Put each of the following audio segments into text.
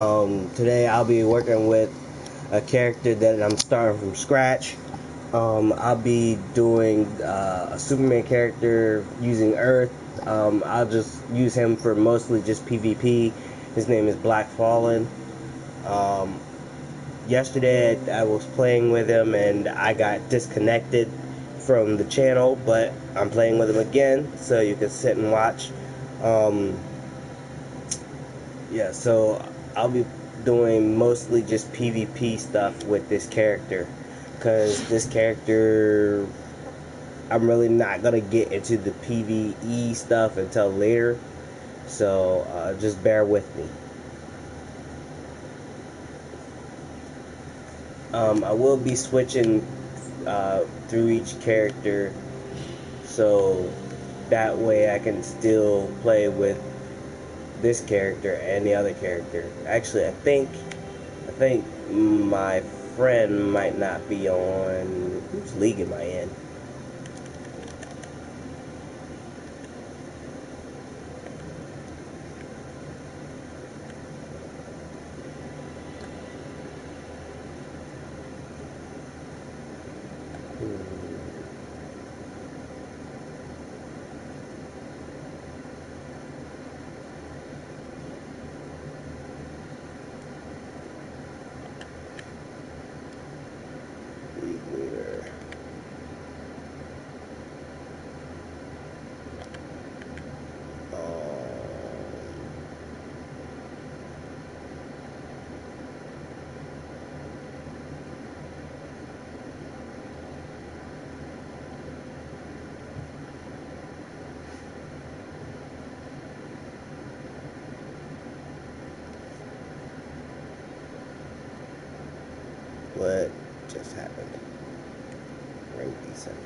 Today I'll be working with a character that I'm starting from scratch. I'll be doing a Superman character using Earth. I'll just use him for mostly just PvP. His name is Black Fallen. Um, Yesterday I was playing with him and I got disconnected from the channel, but I'm playing with him again, so you can sit and watch. Um, yeah, so I'll be doing mostly just PvP stuff with this character, because this character, I'm really not gonna get into the PvE stuff until later, so just bear with me. I will be switching through each character, so that way I can still play with this character and the other character. Actually, I think my friend might not be on. Whose league am I in? League leader. What just happened? Rank descending.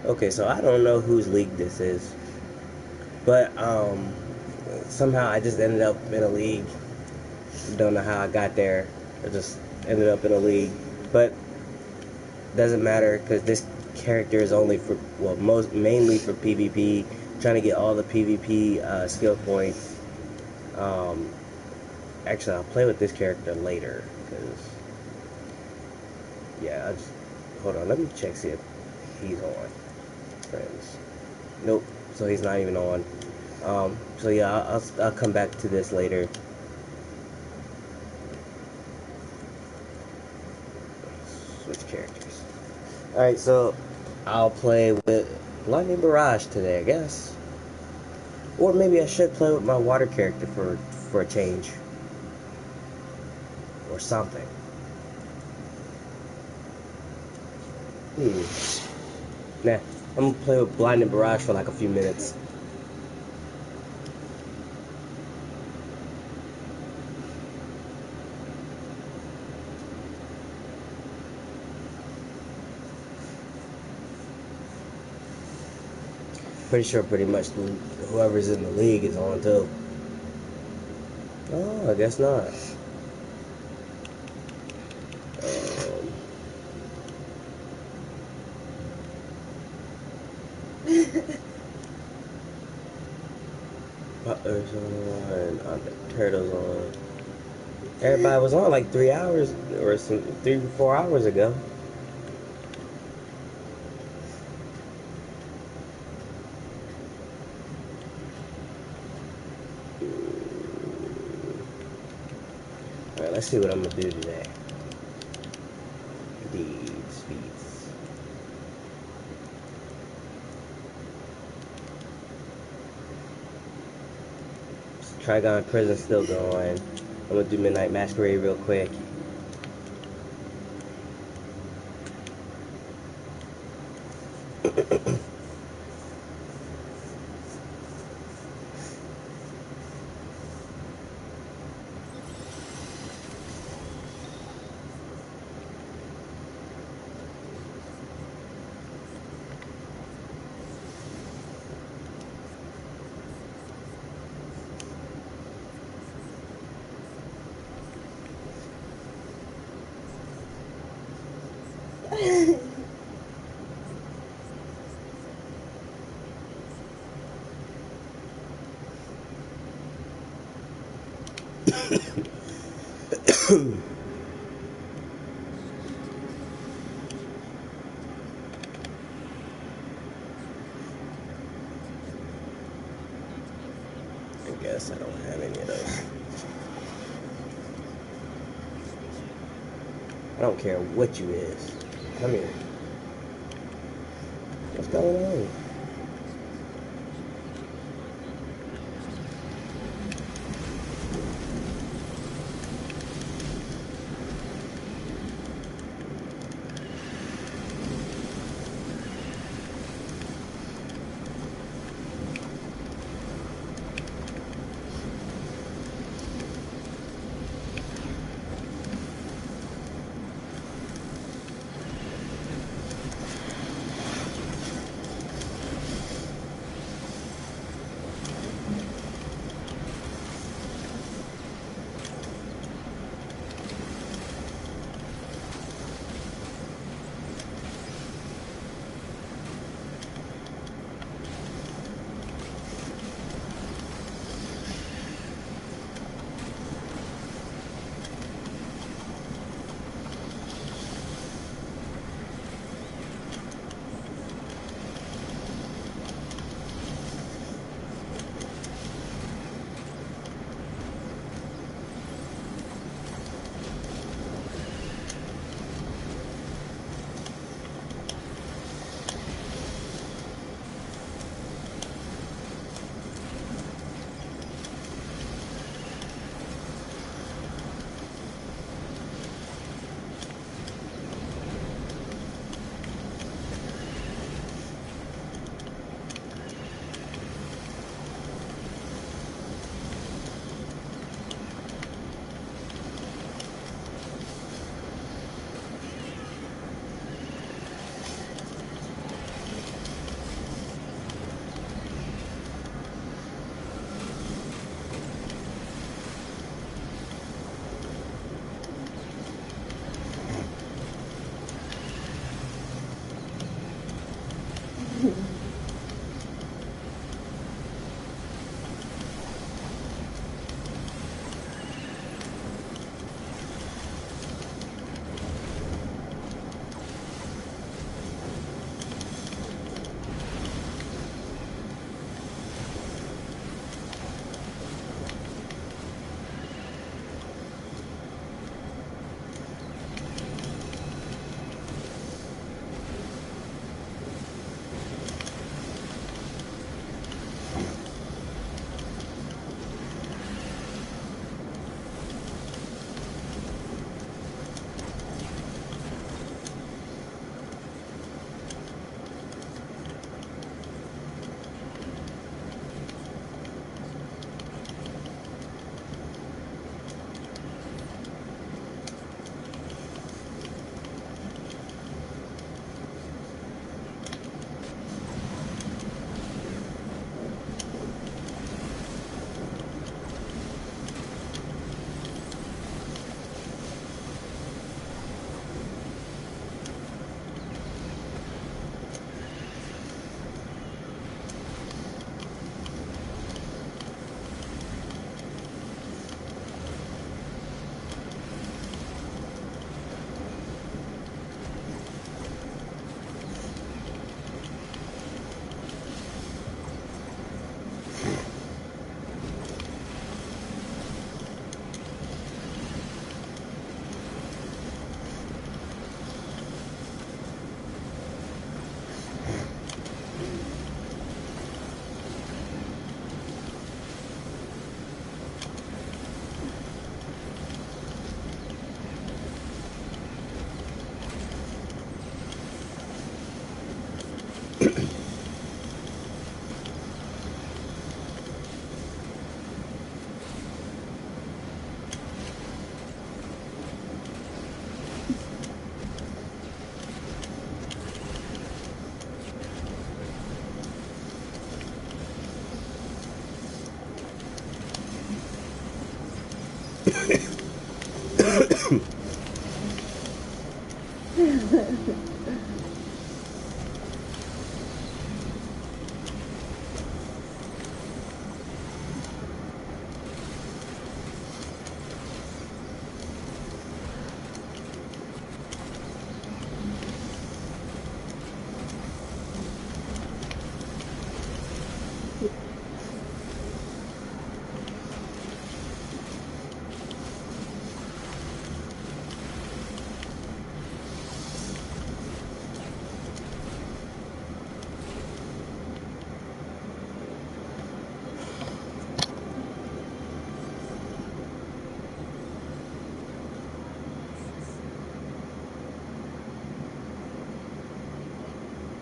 Okay, so I don't know whose league this is, but somehow I just ended up in a league. Don't know how I got there. I just ended up in a league, but doesn't matter because this character is only for, well, mainly for PvP. Trying to get all the PvP skill points. Um, Actually, I'll play with this character later because, yeah. Hold on. Let me check see if he's on. Friends. Nope. So he's not even on. So yeah, I'll come back to this later. Switch characters. Alright, so I'll play with Lightning Barrage today, I guess. Or maybe I should play with my water character for a change. Or something. Nah, I'm gonna play with Blinding Barrage for like a few minutes. Pretty sure pretty much whoever's in the league is on too. Oh, I guess not. Butler's on. The turtles on. Everybody was on like 3 hours or 3 or 4 hours ago. Alright, let's see what I'm gonna do today. These feats. Trigon Prison still going. I'm gonna do Midnight Masquerade real quick. I guess I don't have any of those. I don't care what you is. Come here. What's going on?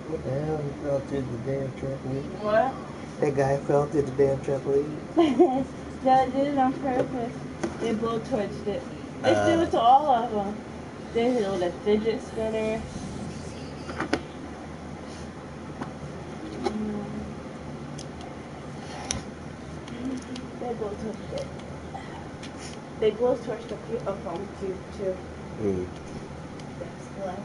What the hell? He fell through the damn trampoline. What? That guy fell through the damn trampoline. They did it on purpose. They both torched it. They do it to all of them. They hit it with a fidget spinner. They both torched it. They both torched a phone cube too. That's the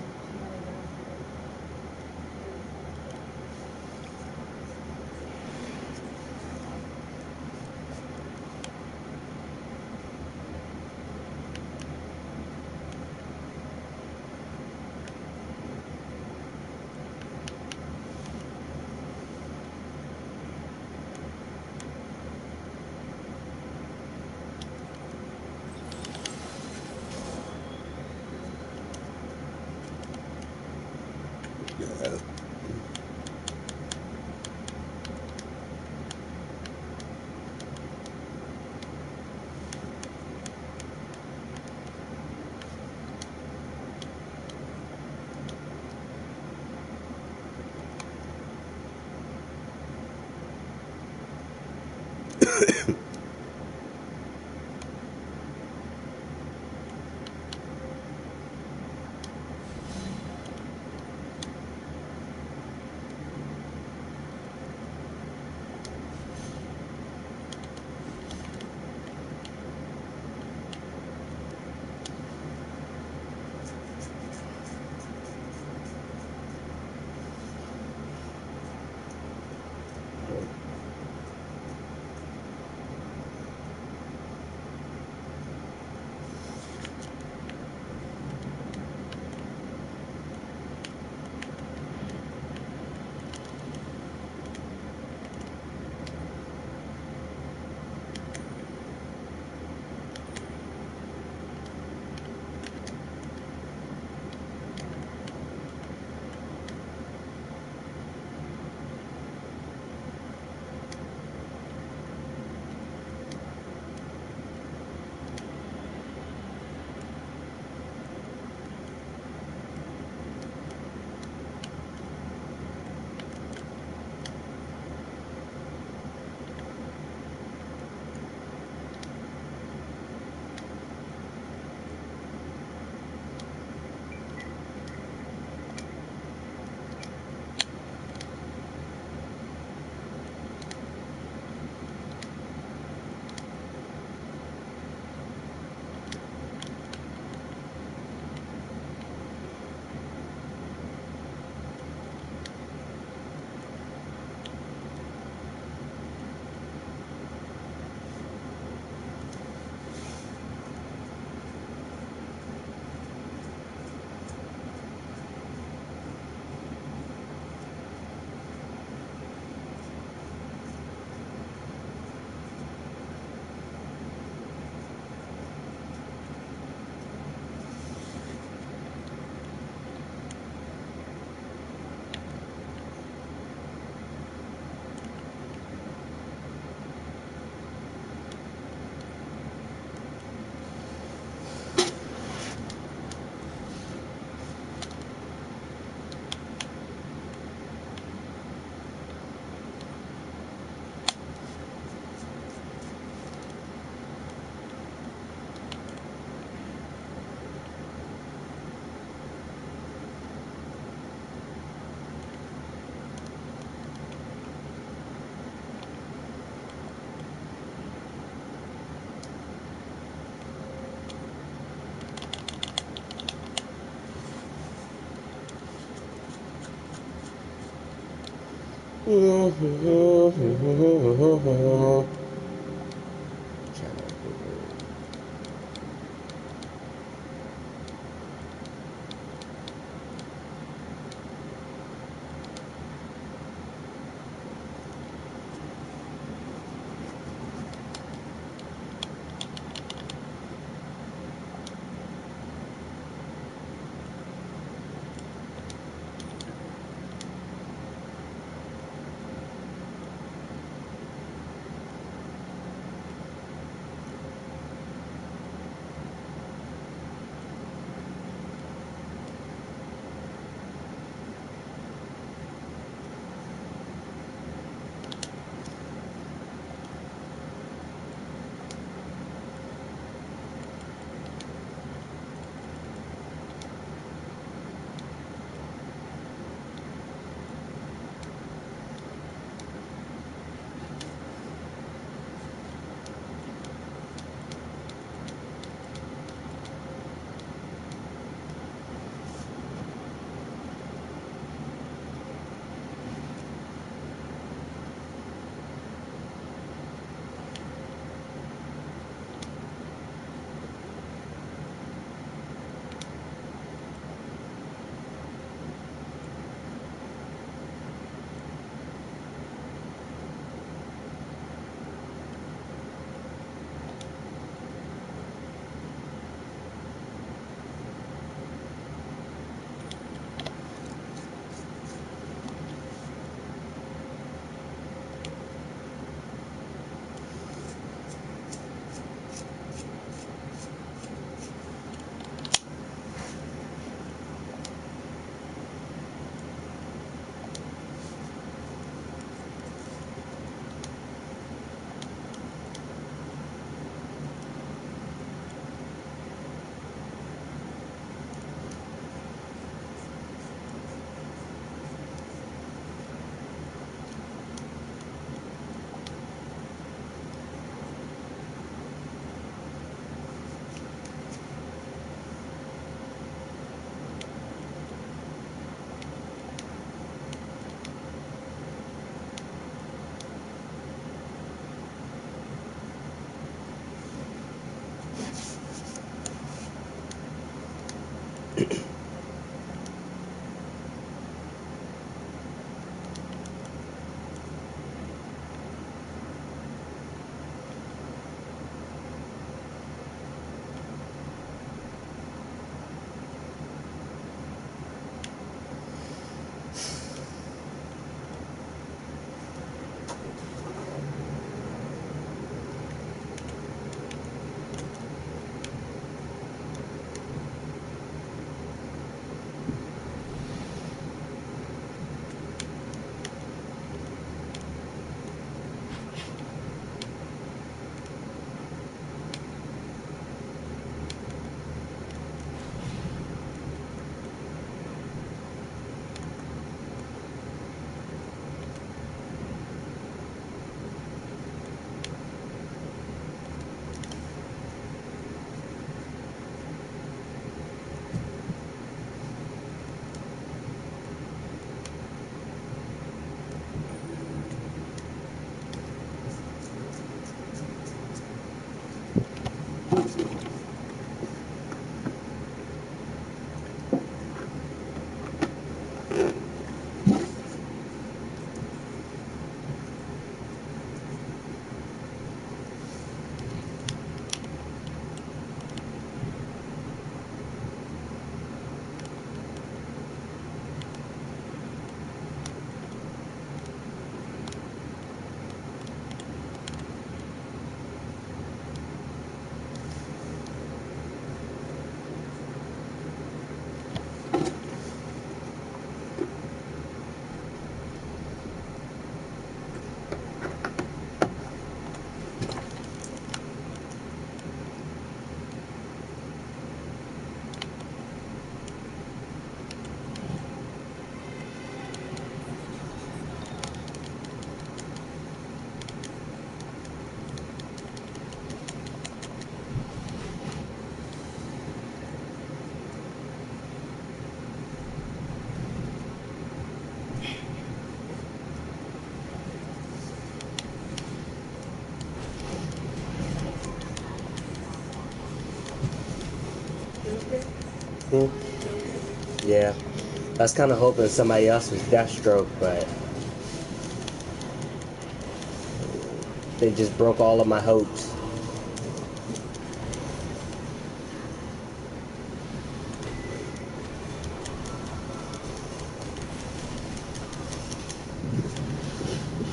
Yeah. I was kind of hoping somebody else was Deathstroke, but they just broke all of my hopes.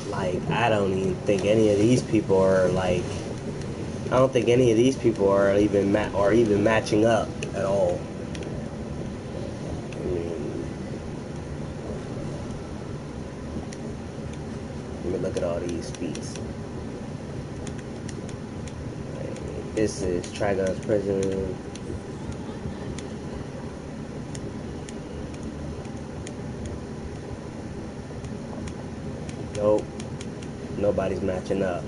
Like, I don't even think any of these people are like, I don't think any of these people are even matching up at all. I mean, let me look at all these feats. This is Trigon's Prison. Nope. Nobody's matching up.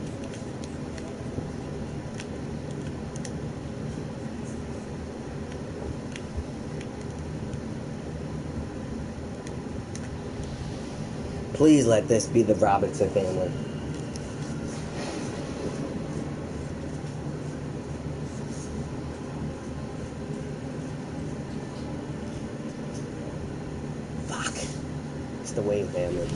Please let this be the Robinson family. Fuck. It's the Wayne family.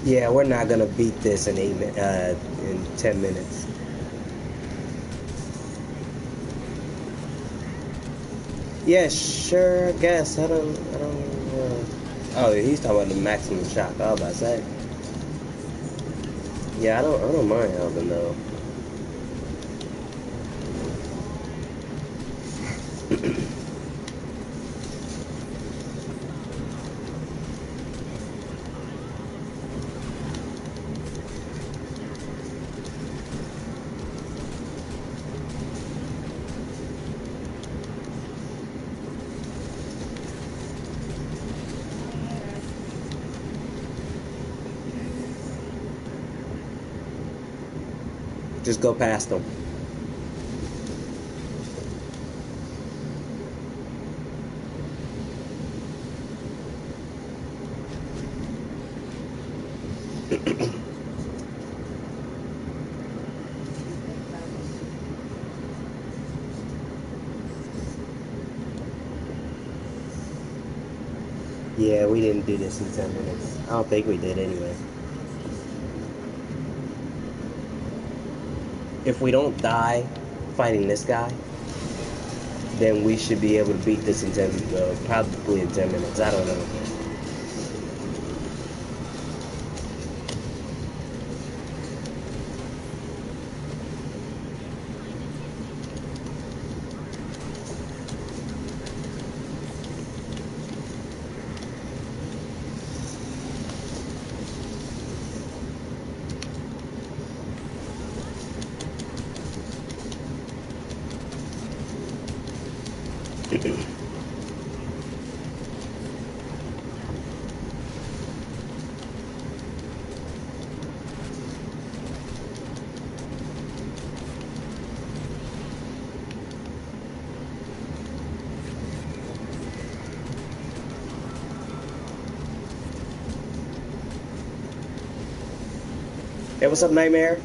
Yeah, we're not gonna beat this in in 10 minutes. Yeah, sure. I guess I don't. Oh, he's talking about the maximum shock. I was about to say. Yeah, I don't mind helping though. Just go past them. Yeah, we didn't do this in 10 minutes. I don't think we did anyway. If we don't die fighting this guy, then we should be able to beat this in probably in 10 minutes. I don't know. Hey, what's up, Nightmare?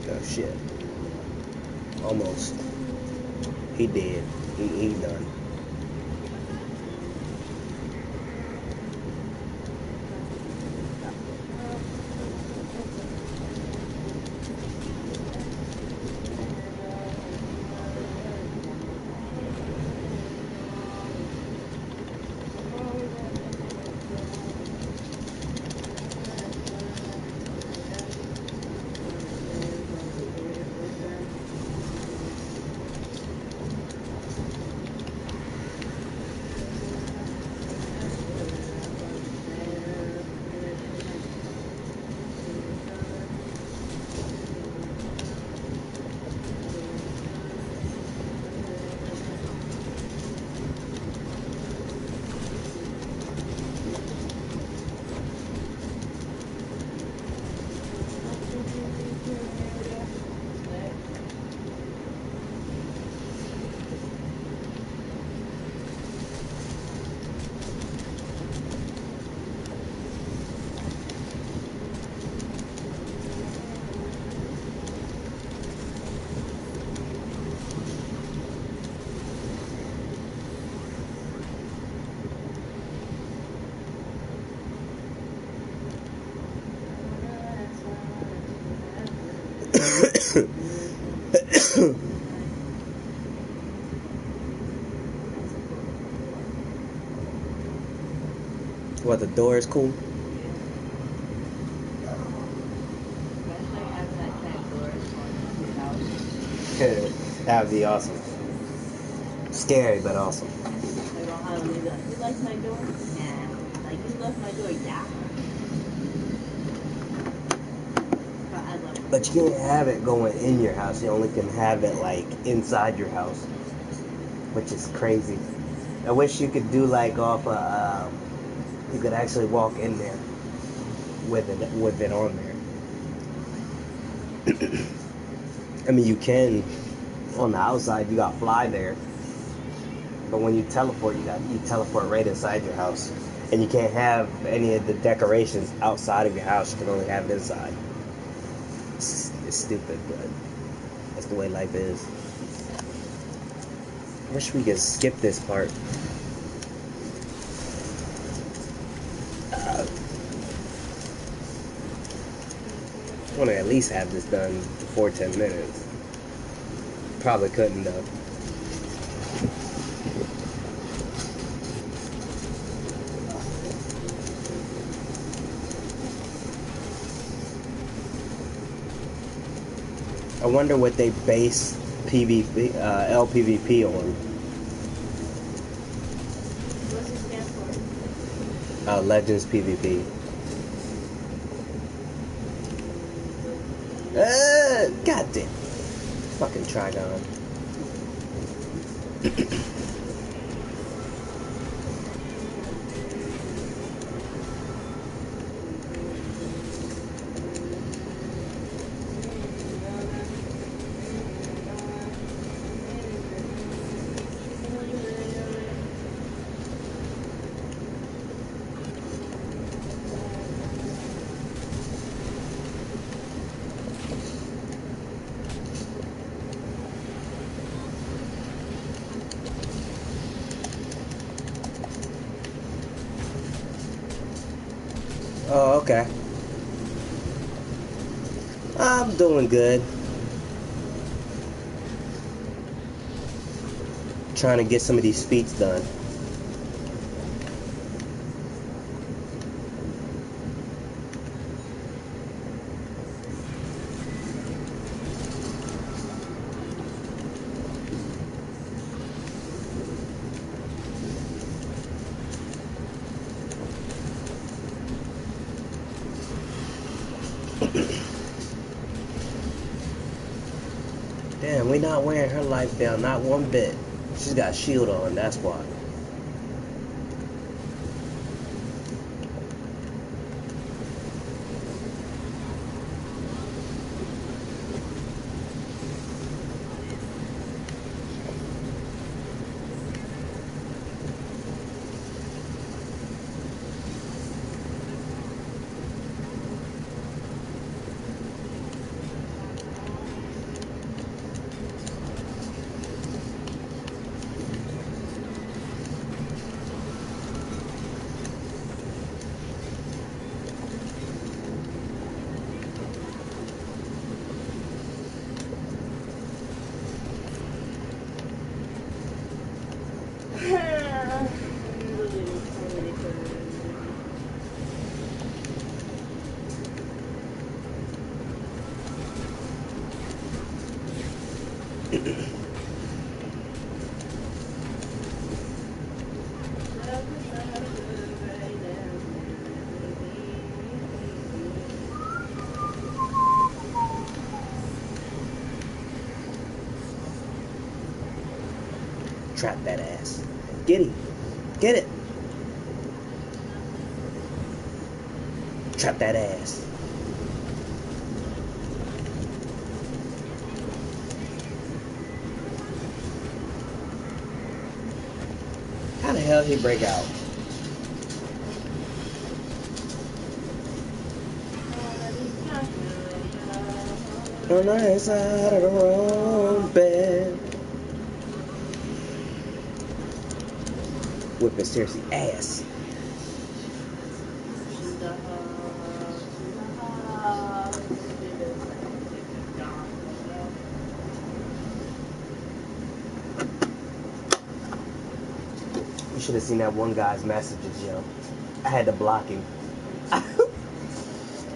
Oh shit. Almost. He did. He done. What, the door is cool? That would be awesome. Scary, but awesome. Like on Halloween, like, you like my door? Nah. Like, you left my door? Yeah. But I love it. But you can't have it going in your house. You only can have it like inside your house, which is crazy. I wish you could do like off you could actually walk in there with it on there. I mean, you can on the outside. You got fly there, but when you teleport, you teleport right inside your house, and you can't have any of the decorations outside of your house. You can only have it inside. It's stupid, but that's the way life is. I wish we could skip this part. I want to at least have this done before 10 minutes. Probably couldn't though. I wonder what they base LPVP on. What's it stand for? Legends PvP. God damn. Fucking Trigon. Oh, okay. I'm doing good. Trying to get some of these feats done. Damn, we not wearing her life down, not one bit. She's got a shield on, that's why. Trap that ass. Get it. Get it. Trap that ass. How the hell did he break out? On the inside of the wrong bed. Whipping seriously ass. You should have seen that one guy's messages, yo. I had to block him.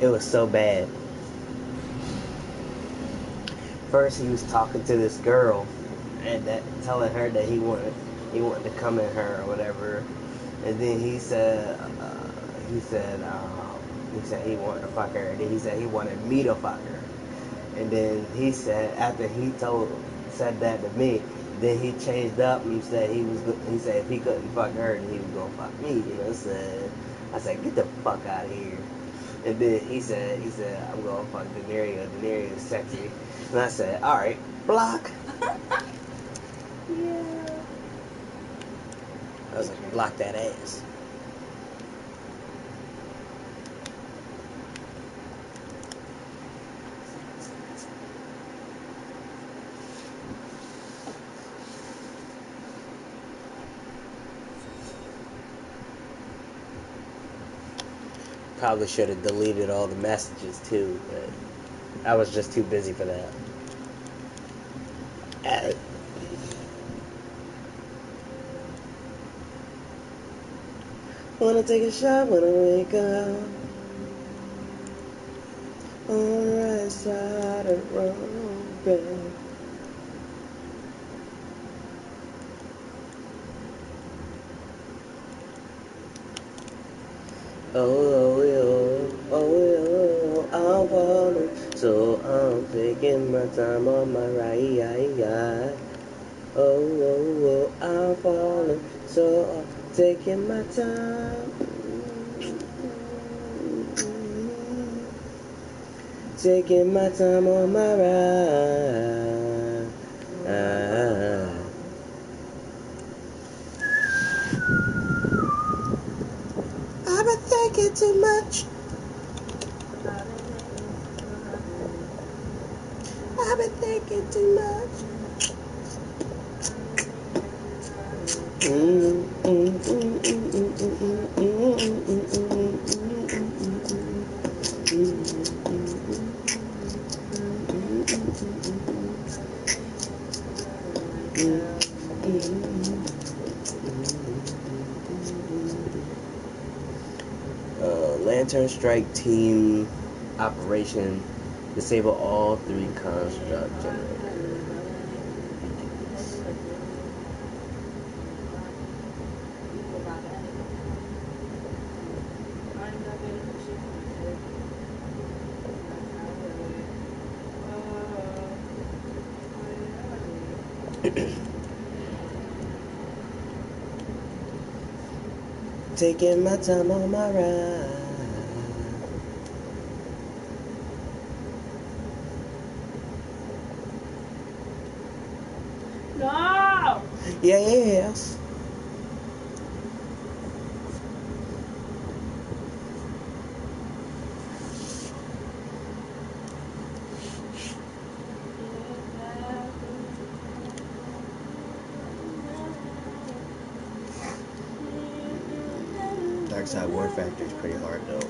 It was so bad. first he was talking to this girl, and that telling her that he wanted to come at her or whatever, and then he said he wanted to fuck her, and then he said he wanted me to fuck her, and then he said after he said that to me, then he changed up and said he said if he couldn't fuck her, then he was gonna fuck me. You know, I said get the fuck out of here. And then he said I'm gonna fuck Daenerys. Daenerys is sexy. And I said, all right, block. Yeah. I was like, block that ass. Probably should have deleted all the messages too, but I was just too busy for that. Wanna take a shot when I wake up on the right side of the wrong bed. Oh, I'm falling, so I'm taking my time on my ride. Oh, I'm falling, so I'm taking my time. Taking my time on my ride. I've been thinking too much. I've been thinking too much. Lantern Strike Team Operation. Disable all 3 construct generators. Taking my time on my ride. No! Yes. Dark Side War Factor is pretty hard though.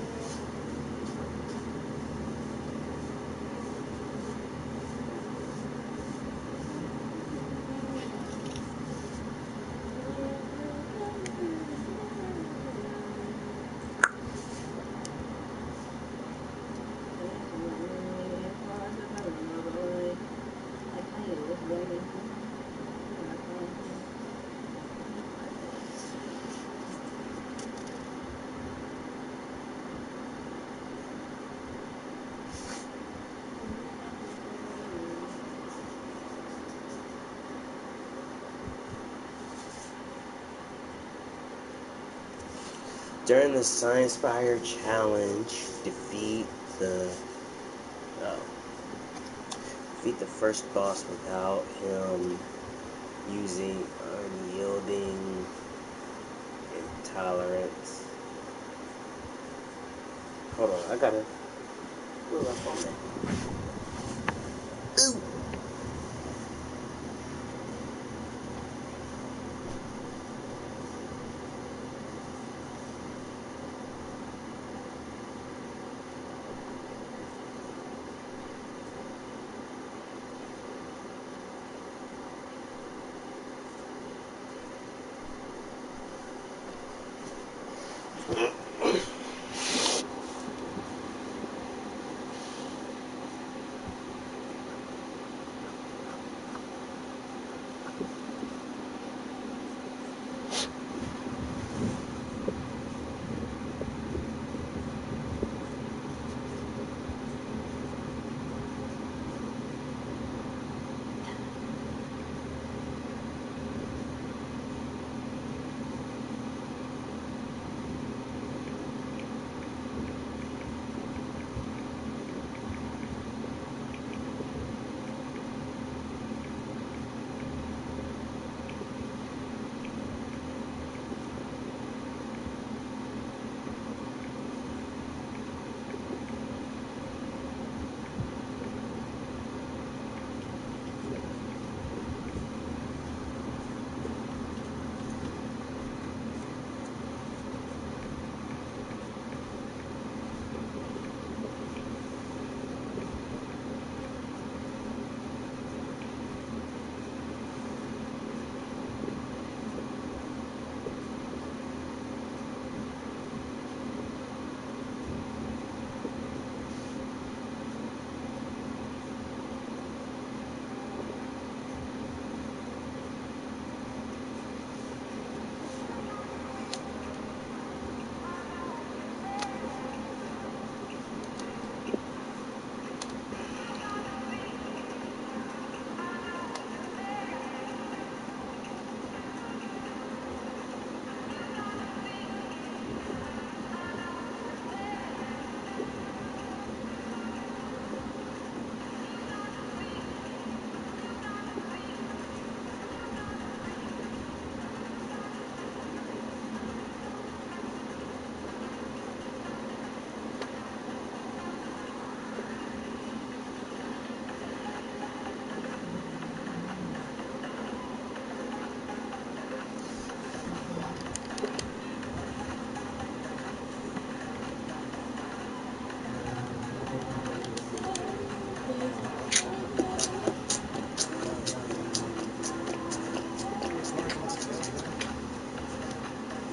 During the Science Fire Challenge, defeat the first boss without him using unyielding intolerance. Hold on, I gotta move my phone. Ooh.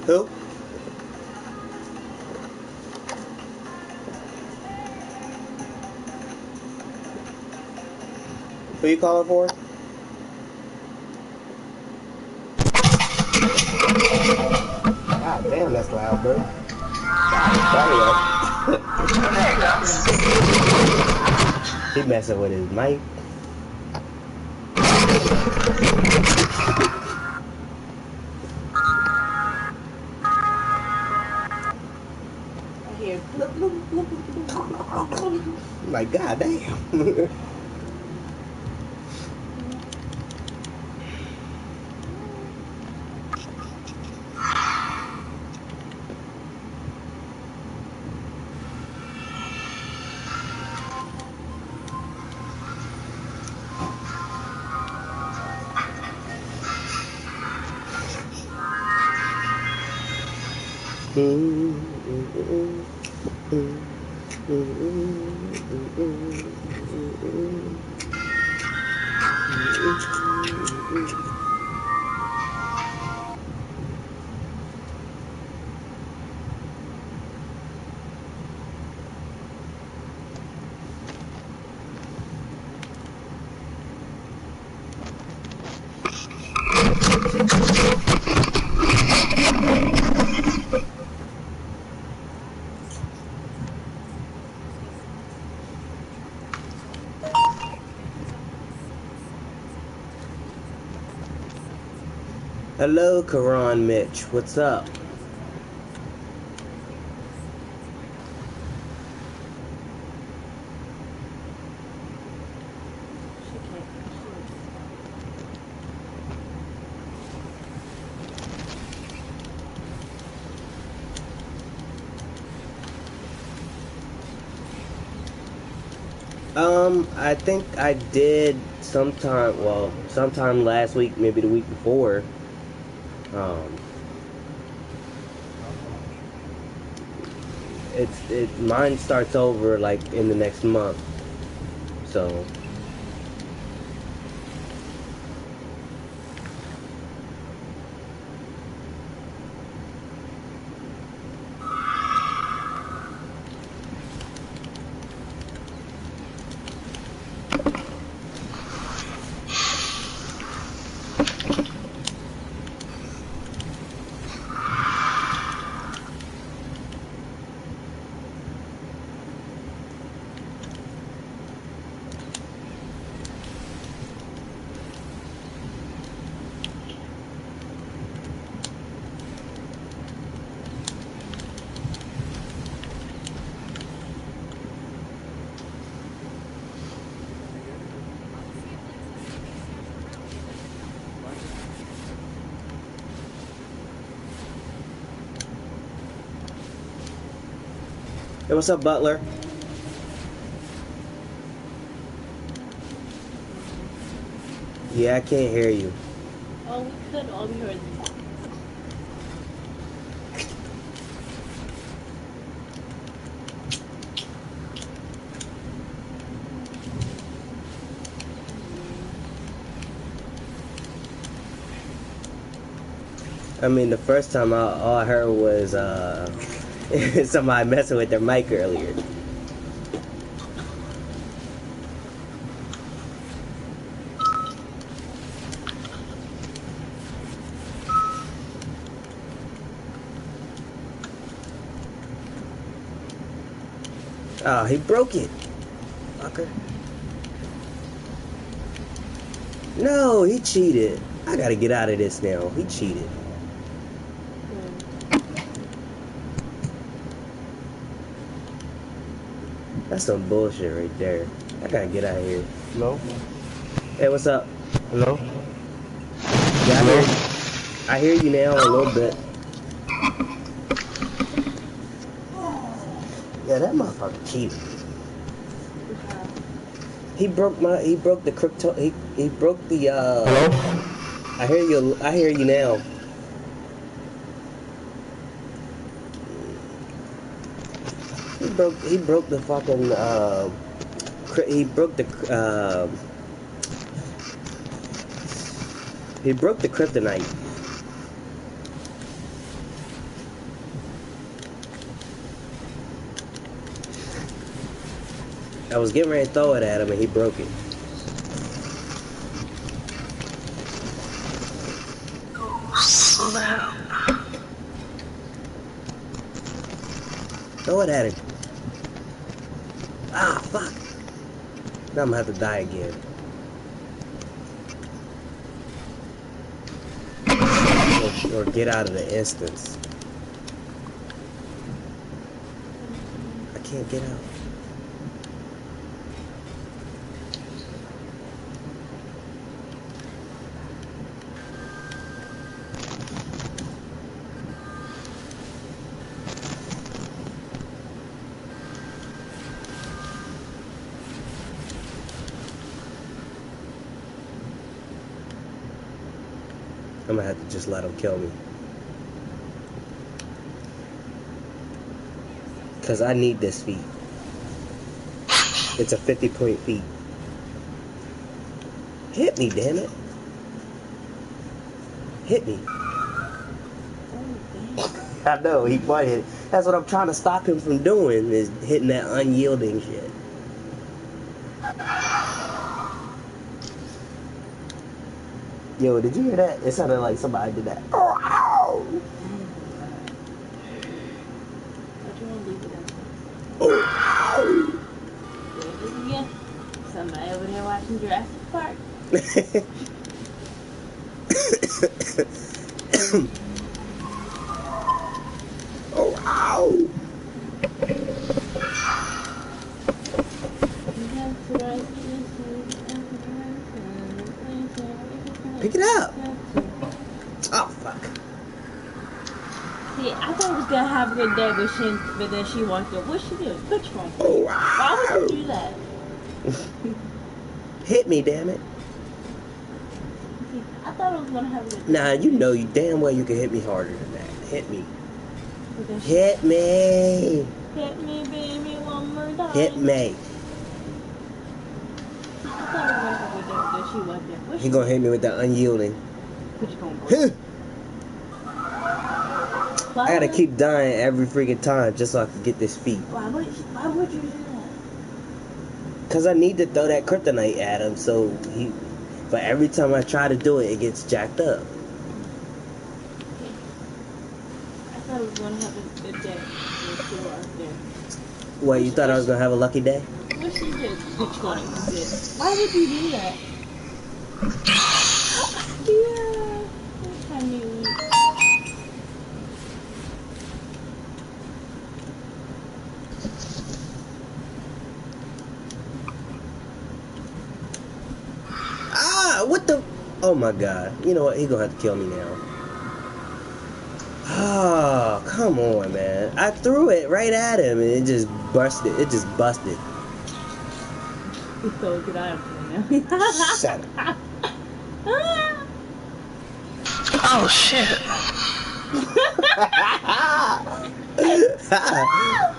Who? Who you calling for? God damn, that's loud, bro. Sorry, he messing with his mic. I hear bloop, bloop, bloop, bloop, bloop, bloop. Like, god damn. Hello, Karan Mitch. What's up? I think I did sometime last week, maybe the week before. Mine starts over like in the next month, so. Hey, what's up, Butler? Yeah, I can't hear you. Oh, we could all be heard. I mean, the first time all I heard was somebody messing with their mic earlier. Oh, he broke it. Fucker. No, he cheated. I gotta get out of this now. He cheated. That's some bullshit right there. I gotta get out of here. Hello? Hey, what's up? Hello? Yeah, I hear you now a little bit. Yeah, that motherfucker cheated. He broke the crypto, he broke the, Hello? I hear you now. He broke the fucking, he broke the kryptonite. I was getting ready to throw it at him and he broke it. Slap. Throw it at him. Ah, fuck. Now I'm gonna have to die again. Or get out of the instance. I can't get out. I'm gonna have to just let him kill me. Cause I need this feat. It's a 50-point feat. Hit me, damn it. Hit me. I know, he might hit. That's what I'm trying to stop him from doing, is hitting that unyielding shit. Yo, did you hear that? It sounded like somebody did that. Oh, What you want to leave it at? ow. There it is again. Somebody over there watching Jurassic Park. Oh, ow. Pick it up. Oh, fuck. See, I thought it was gonna have a good day, but then she walked up. What'd she do? Which one? Oh, Why wow. would you do that? Hit me, damn it. See, I thought it was gonna have a good day. Nah, you know you damn well you can hit me harder than that. Hit me. But then she- Hit me. Hit me, baby, one more time. Hit me. I thought it was gonna have a good day, but then she walked up. What'd He she gonna do? hit me with that unyielding. Which one? Huh. Why I gotta would- keep dying every freaking time just so I can get this feat. Why would you do that? Cause I need to throw that kryptonite at him, so he. But every time I try to do it, it gets jacked up. I thought it was gonna have a good day. When she walked in. What, you thought I was gonna have a lucky day? What she did? Which one is it? Why would you do that? Yeah. I knew it. Ah, what the? Oh my god. You know what? He gonna have to kill me now. Oh, come on, man. I threw it right at him and it just busted. It just busted. So get out of here now. Shut up. Oh shit.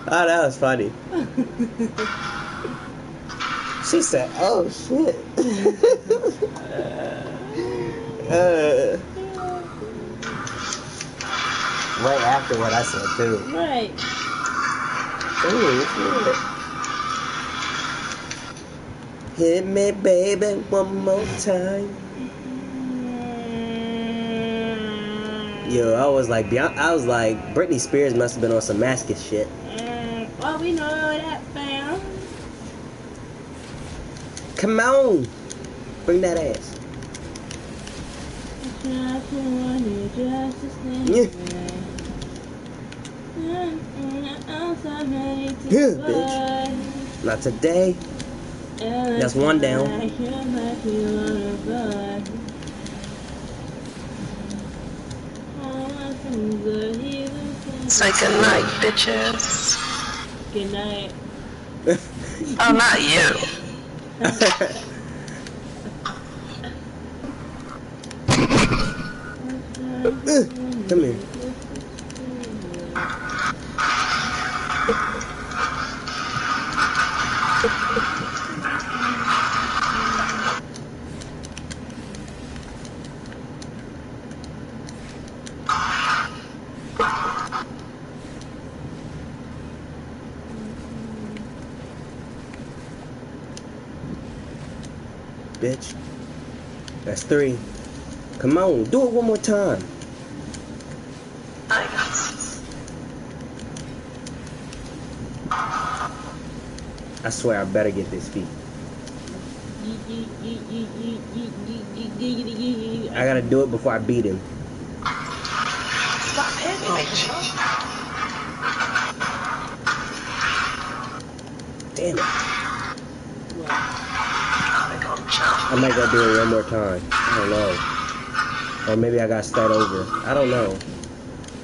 Oh, that was funny. She said, "Oh shit." Right after what I said too. Right. Ooh, shit. Hit me, baby, one more time. Yo, I was like, Britney Spears must have been on some Damascus shit. Well, we know that, fam. Come on, bring that ass. Just wanted just to stand Yeah. Yeah, bitch. Not today. That's one down. Say good night, bitches. Good night. Oh, not you. Come here. bitch. That's 3. Come on, do it one more time. I swear I better get this feat. I gotta do it before I beat him. Stop hitting me. Damn it. I might go do it one more time. I don't know. Or maybe I gotta start over. I don't know.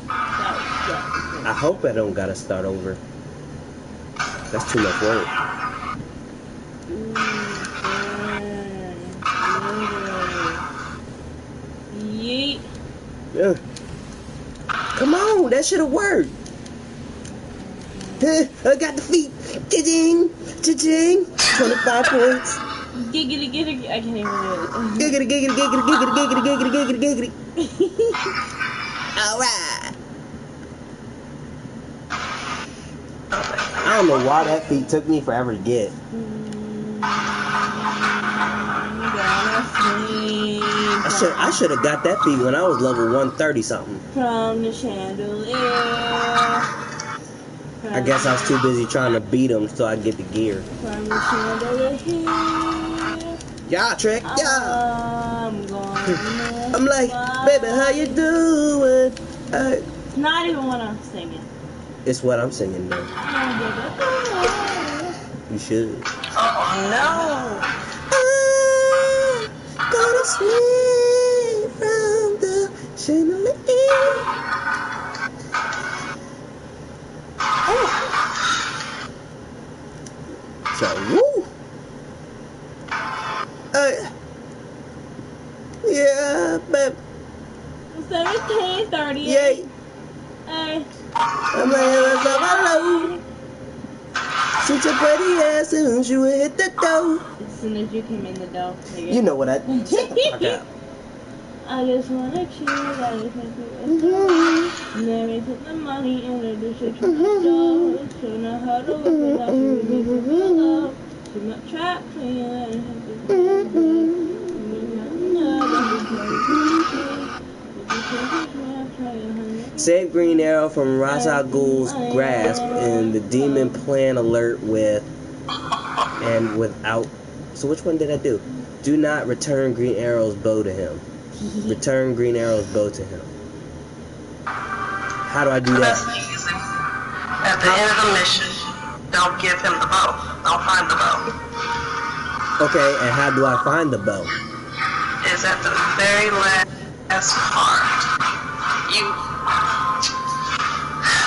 I hope I don't gotta start over. That's too much work. Yeet. Yeah. Come on, that should have worked. I got the feet. Cha-ching, cha-ching. 25 points. Giggity, giggity. I can't even do it. Giggity, giggity, giggity, giggity, giggity, giggity, giggity, giggity. All right. I don't know why that feat took me forever to get. I should have got that feat when I was level 130 something. From the chandelier. I guess I was too busy trying to beat him so I get the gear. From the chandelier. Yeah, Trick, yeah. I'm like, fly. baby, how you doing? It's not even what I'm singing. It's what I'm singing though. You should. Oh no! Gonna swing from the chandelier. So, woo! Yeah, babe. 17:38. Yay! Hey. I'm like, hello. Shoot your pretty ass soon as you hit the door. As soon as you came in the door. You know what I do. I just wanna cheat, I just want to Mary put the money in the dish to the door. Show know how to work without you make me feel love. She might trap me and Save Green Arrow from Ra's al Ghul's grasp and the demon plan alert with and without. So which one did I do? Do not return Green Arrow's bow to him. Return Green Arrow's bow to him. How do I do that? At the end of the mission, don't give him the bow. Don't find the bow. Okay, and how do I find the bow? It's at the very last part.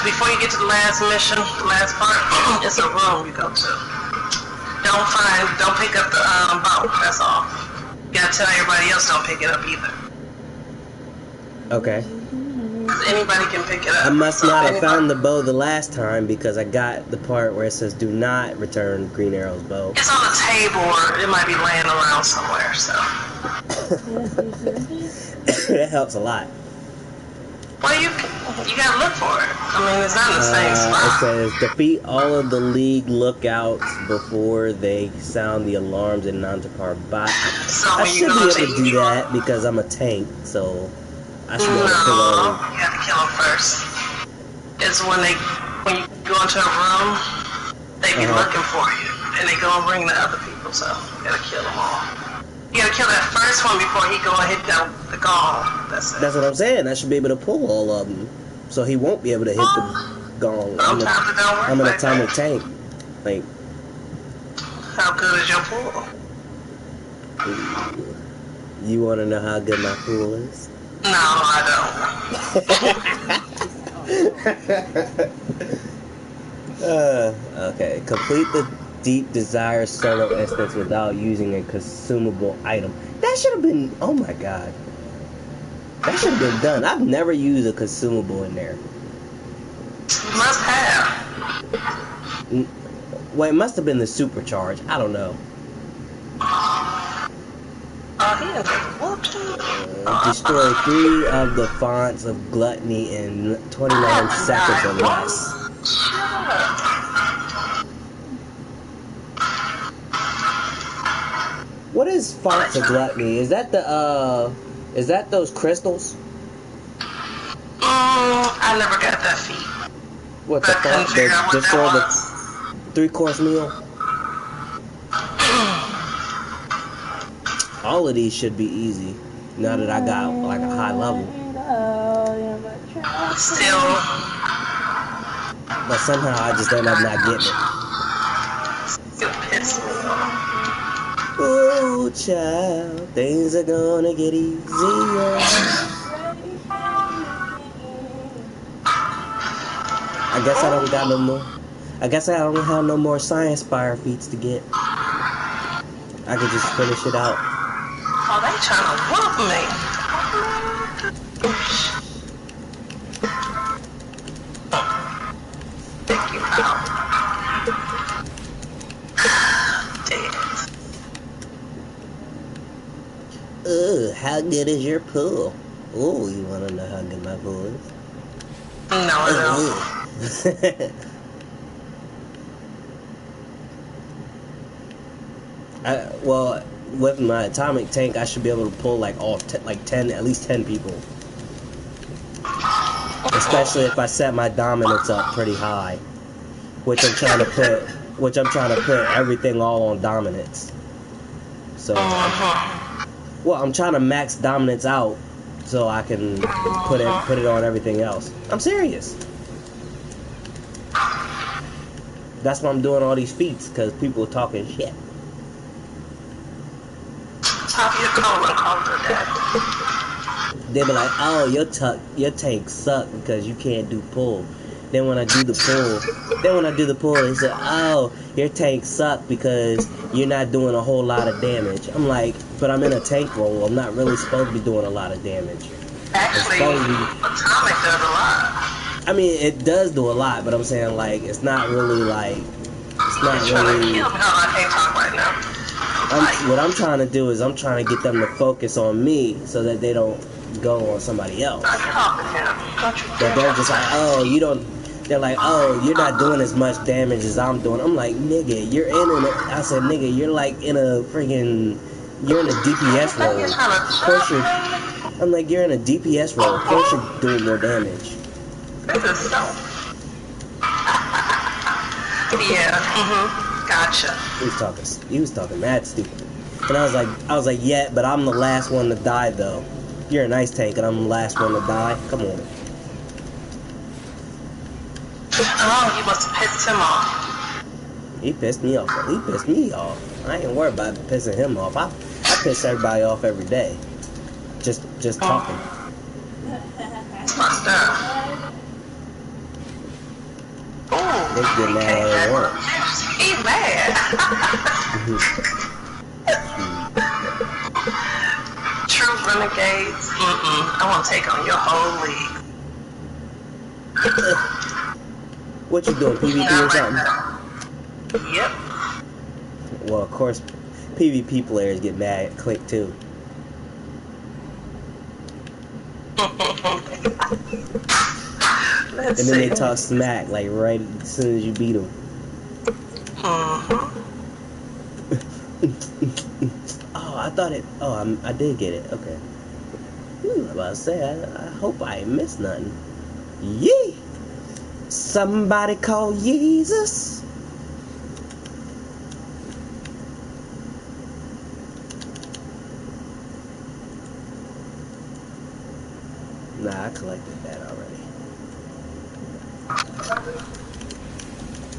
Before you get to the last mission, the last part, it's a room you go to. Don't pick up the bow, that's all. You gotta tell everybody else don't pick it up either. Okay. Anybody can pick it up. I must not have found the bow the last time because I got the part where it says do not return Green Arrow's bow. It's on a table or it might be laying around somewhere, so. That helps a lot. Well, you gotta look for it. I mean, it's not in the same It spot. says defeat all of the League lookouts before they sound the alarms in Nantakar bot. So I when should you be go able to to do that because I'm a tank, so I should be able to pull No, on. you have to kill them first. It's when you go into a room, they be looking for you, and they go and bring the other people. So you gotta kill them all. You gotta kill that first one before he go and hit the gong. That's it. That's what I'm saying. I should be able to pull all of them, so he won't be able to hit the gong. Sometimes it don't work I'm an like atomic that. tank. Like, How good is your pool? you want to know how good my pool is? No, I Okay. Complete the Deep Desire solo instance without using a consumable item. That should have been. Oh my god. That should have been done. I've never used a consumable in there. don't. Must have. Well, it must have been the supercharge. I don't know. He didn't take a walk. Destroy 3 of the fonts of gluttony in 29 seconds or less. What is fonts of gluttony? Is that those crystals? I never got that feat. What the font? Just for the 3-course meal? All of these should be easy. Now that I got like a high level. Still. But somehow I just end up not getting it. Still piss me off. Oh, child, things are gonna get easier. I guess I don't got no more. I guess I don't have no more science fire feats to get. I could just finish it out. Oh, they trying to whoop me. Take you out. Ugh, how good is your pool? Oh, you wanna know how good my pool is? No, I don't. Well, with my atomic tank, I should be able to pull like at least 10 people. Especially if I set my dominance up pretty high, which I'm trying to put everything all on dominance. So, well, I'm trying to max dominance out so I can put it on everything else. I'm serious. That's why I'm doing all these feats, because people are talking shit. They be like, oh, your tank suck because you can't do pull. Then when I do the pull, they say, oh, your tank suck because you're not doing a whole lot of damage. I'm like, but I'm in a tank role. I'm not really supposed to be doing a lot of damage. Actually, atomic does a lot. I mean, it does do a lot, but I'm saying like it's not really like I can't talk right now. What I'm trying to do is I'm trying to get them to focus on me so that they don't go on somebody else. I talk to him. But they're just like, oh, you don't. They're like, oh, you're not doing as much damage as I'm doing. I'm like, nigga, you're I said, nigga, you're like in a freaking, you're in a DPS role. Of course I'm like, you're in a DPS role. Of course you're doing more damage. This is so. Yeah. Gotcha. He was talking mad stupid. And I was like, yeah, but I'm the last one to die though. You're an ice tank and I'm the last one to die. Come on. Oh, you must have pissed him off. He pissed me off. He pissed me off. I ain't worried about pissing him off. I piss everybody off every day. Just talking. Fucked up. They get mad all they want. He's mad. True renegades. I want to take on your whole league. What you doing, PvP or something? Yep. Well, of course, PvP players get mad at Click too. And then they talk smack like right as soon as you beat them. Oh, I thought it. Oh, I did get it. Okay. I was about to say, I hope I ain't missed nothing. Yee! Somebody call Jesus. Nah, I collected that already.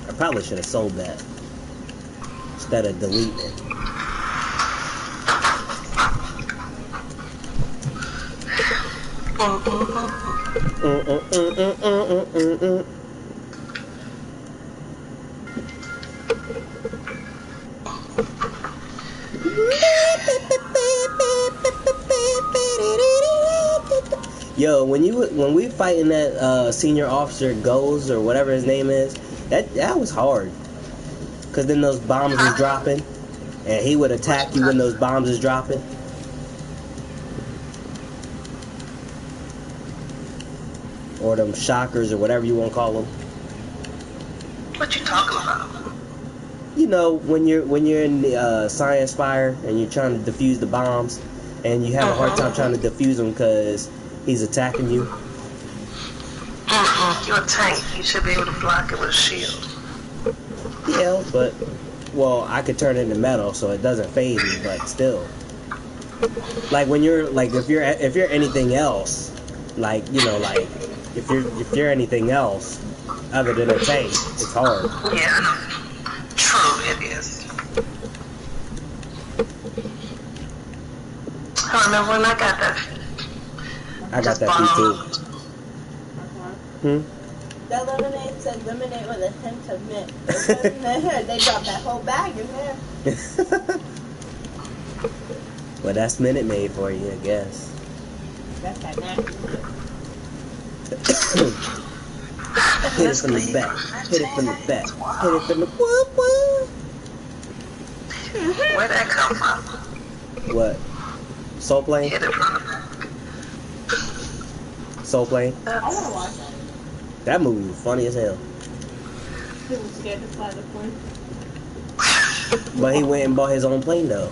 I probably should have sold that instead of deleting it. Yo, when we fighting that senior officer Goes or whatever his name is, that was hard. Cause then those bombs was dropping, and he would attack you when those bombs is dropping. Or them shockers or whatever you want to call them. What you talking about? you know, when you're in the science fire and you're trying to defuse the bombs, and you have a hard time trying to defuse them because he's attacking you. You're a tank. You should be able to block it with a shield. Yeah, but well, I could turn it into metal, so it doesn't phase me. But still, like when you're like if you're anything else, like you know, like if you're anything else other than a tank, it's hard. Yeah, true, it is. I remember when I got that. I got that beat too. That lemonade said lemonade with a hint of mint. They dropped that whole bag in there. Well, that's Minute Maid for you, I guess. That's that nasty. Hit it from the back. Hit it from the back. Hit it from the whoop whoop. Where'd that come from? What? Soul Plane? Hit it from the back. Soul Plane? I want to watch that. That movie was funny as hell. He was scared to fly the plane. But he went and bought his own plane though.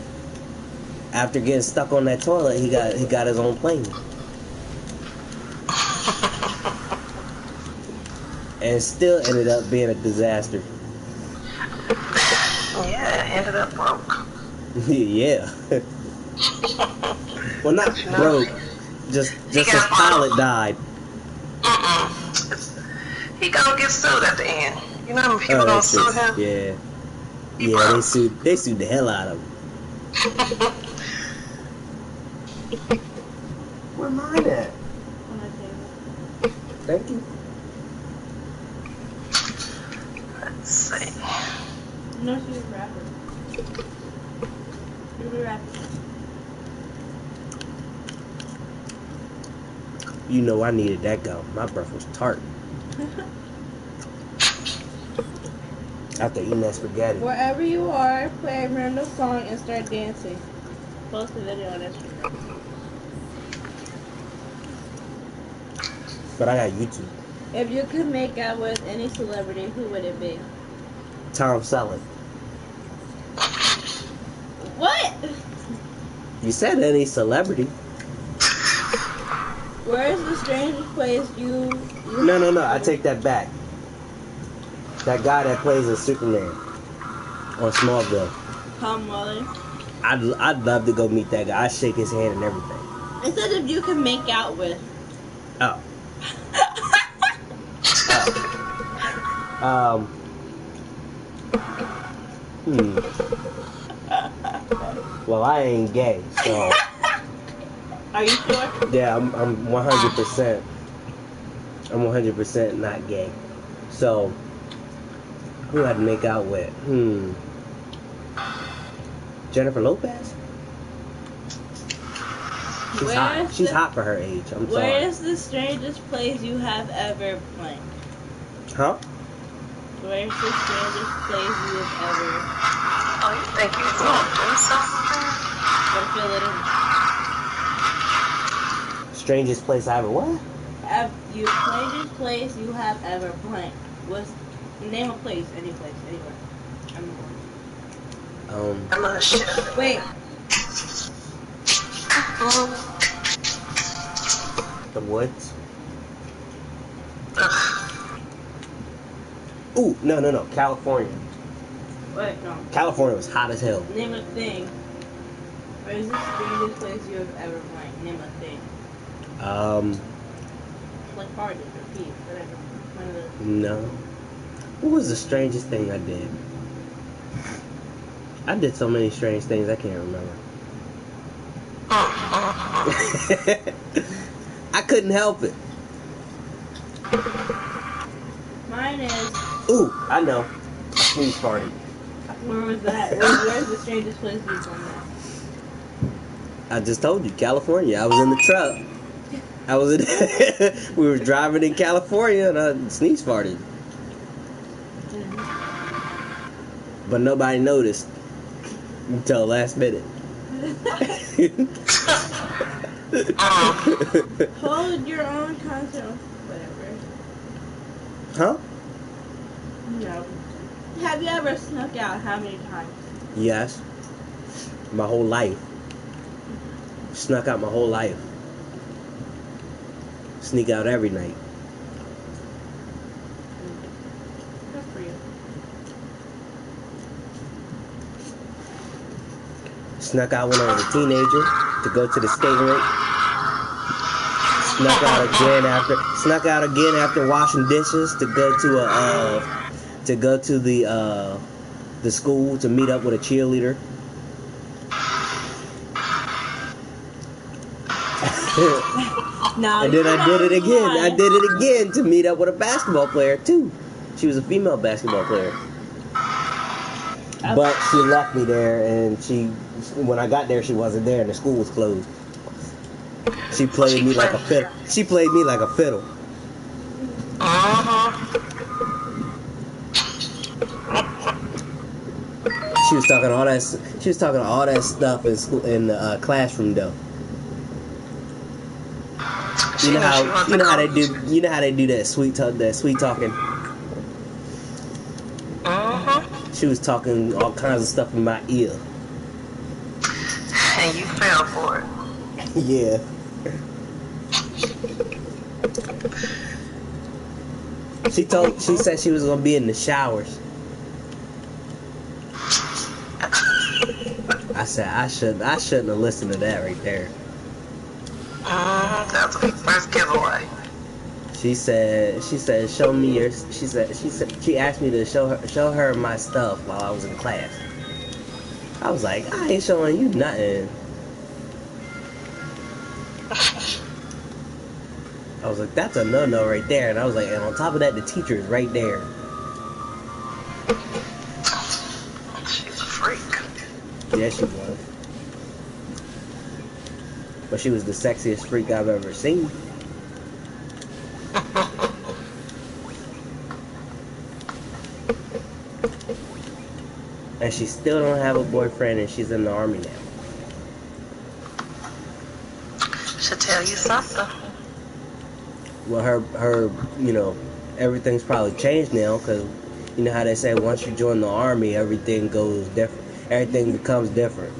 After getting stuck on that toilet, he got his own plane. And still ended up being a disaster. Yeah, it ended up broke. Yeah. Well, not broke. Just his pilot died. He gonna get sued at the end. You know how many people gonna sue him? Yeah. Yeah, they sued the hell out of him. Where mine at? On the table. Thank you. Let's see. No, she's a rapper. She's a rapper. You know I needed that gum. My breath was tart. After eating that spaghetti. Wherever you are, play a random song and start dancing. Post a video on Instagram. But I got YouTube. If you could make out with any celebrity, who would it be? Tom Selleck. What? You said any celebrity. Where is the strangest place you... No. I take that back. That guy that plays as Superman on Smallville. Tom Welling? I'd love to go meet that guy. I'd shake his hand and everything. I said if you could make out with. Oh. Well, I ain't gay, so. Are you sure? Yeah, I'm 100%. I'm 100% not gay. So, who I'd make out with? Jennifer Lopez? She's hot. She's hot for her age. I'm sorry. Where is the strangest place you have ever blank? Huh? Where's the strangest place you have ever... Oh, you think you're going to do something? What if you're little... Strangest place I ever what? The strangest place you have ever blank. What's... Name a place, any place, anywhere. I'm not sure. Wait. The woods? Ooh, no. California. Wait, no. California was hot as hell. Name a thing. Where is the strangest place you have ever blank? Name a thing. Like hard to repeat, whatever. One of those. No. What was the strangest thing I did? I did so many strange things I can't remember. I couldn't help it. Mine is... Ooh, I know. Sneeze party. Where was that? Where's the strangest place you've done that? I just told you, California. I was in the truck. I was in. We were driving in California and I sneeze farted. But nobody noticed until last minute. Hold your own content. Whatever. Huh? No. Have you ever snuck out? How many times? Yes. My whole life. Snuck out my whole life. Sneak out every night. Good for you. Snuck out when I was a teenager to go to the skating rink. Snuck out again after washing dishes to go to the school to meet up with a cheerleader. No, And then I did it again. I did it again to meet up with a basketball player too. She was a female basketball player. But she left me there, and when I got there, she wasn't there, and the school was closed. She played me like a fiddle. She played me like a fiddle. She was talking all that. She was talking all that stuff in school, in the classroom though. You know how they do. You know how they do that sweet talking. She was talking all kinds of stuff in my ear. And you fell for it. Yeah. She said she was gonna be in the showers. I said I shouldn't have listened to that right there. That's the first giveaway. She said show me your. She asked me to show her my stuff while I was in class. I was like, I ain't showing you nothing. I was like, that's a no right there. And I was like, and on top of that, the teacher is right there. She's a freak. Yeah, she was. But she was the sexiest freak I've ever seen. And she still don't have a boyfriend, and she's in the army now. Should tell you something. Well, her, everything's probably changed now, because you know how they say once you join the army, everything goes different. Everything becomes different.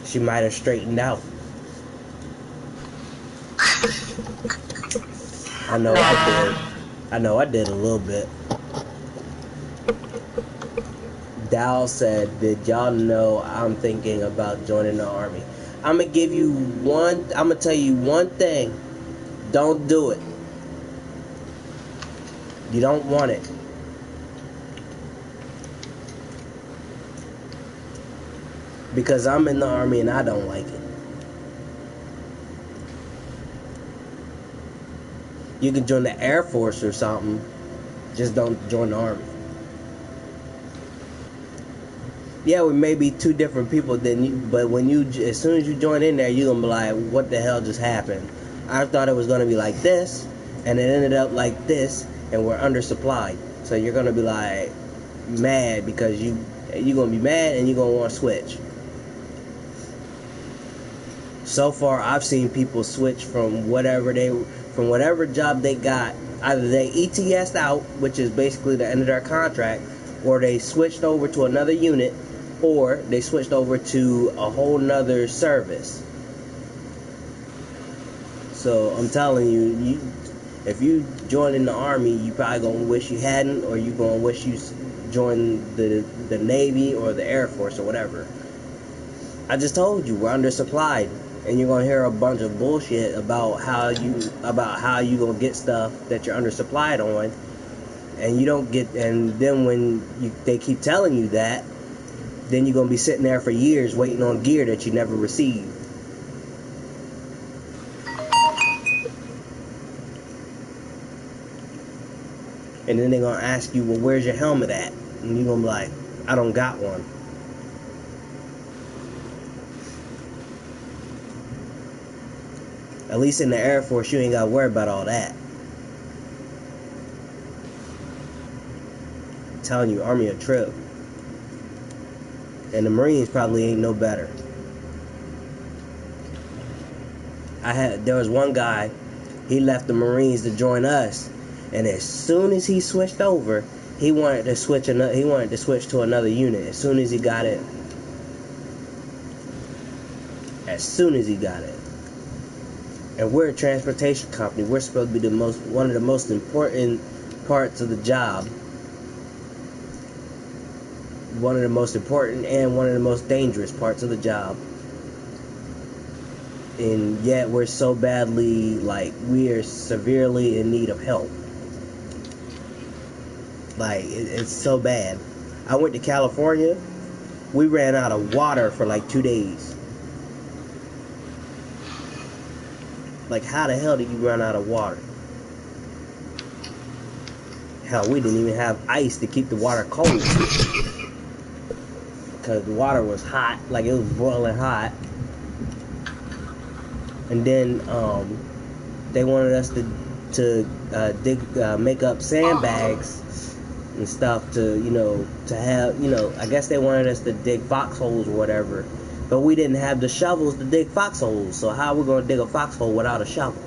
She might have straightened out. I know I did a little bit. Dow said, did y'all know I'm thinking about joining the army? I'm gonna tell you one thing. Don't do it. You don't want it. Because I'm in the army and I don't like it. You can join the Air Force or something. Just don't join the army. Yeah, we may be two different people but as soon as you join in there, you're gonna be like, what the hell just happened? I thought it was gonna be like this, and it ended up like this, and we're undersupplied. So you're gonna be like mad because you're gonna be mad and you're gonna want to switch. So far, I've seen people switch from whatever job they got. Either they ETS'd out, which is basically the end of their contract, or they switched over to another unit, or they switched over to a whole nother service. So I'm telling you, if you join in the army, you probably gonna wish you hadn't, or you gonna wish you joined the Navy or the Air Force or whatever. I just told you we're undersupplied, and you're gonna hear a bunch of bullshit about how you gonna get stuff that you're undersupplied on, and you don't get. And then when they keep telling you that, then you're gonna be sitting there for years waiting on gear that you never received. And then they're gonna ask you, well, where's your helmet at? And you're gonna be like, I don't got one. At least in the Air Force, you ain't got to worry about all that. I'm telling you, Army a trip. And the Marines probably ain't no better. There was one guy, he left the Marines to join us, And as soon as he switched over, he wanted to switch to another unit as soon as he got it. As soon as he got it. And we're a transportation company. We're supposed to be one of the most important parts of the job. One of the most important and one of the most dangerous parts of the job. And yet we're so badly, like, we are severely in need of help. Like, it's so bad. I went to California. We ran out of water for like 2 days. Like, how the hell do you run out of water? Hell, we didn't even have ice to keep the water cold. Because the water was hot, like it was boiling hot. And then they wanted us to make up sandbags and stuff to have, I guess they wanted us to dig foxholes or whatever. But we didn't have the shovels to dig foxholes. So how are we going to dig a foxhole without a shovel?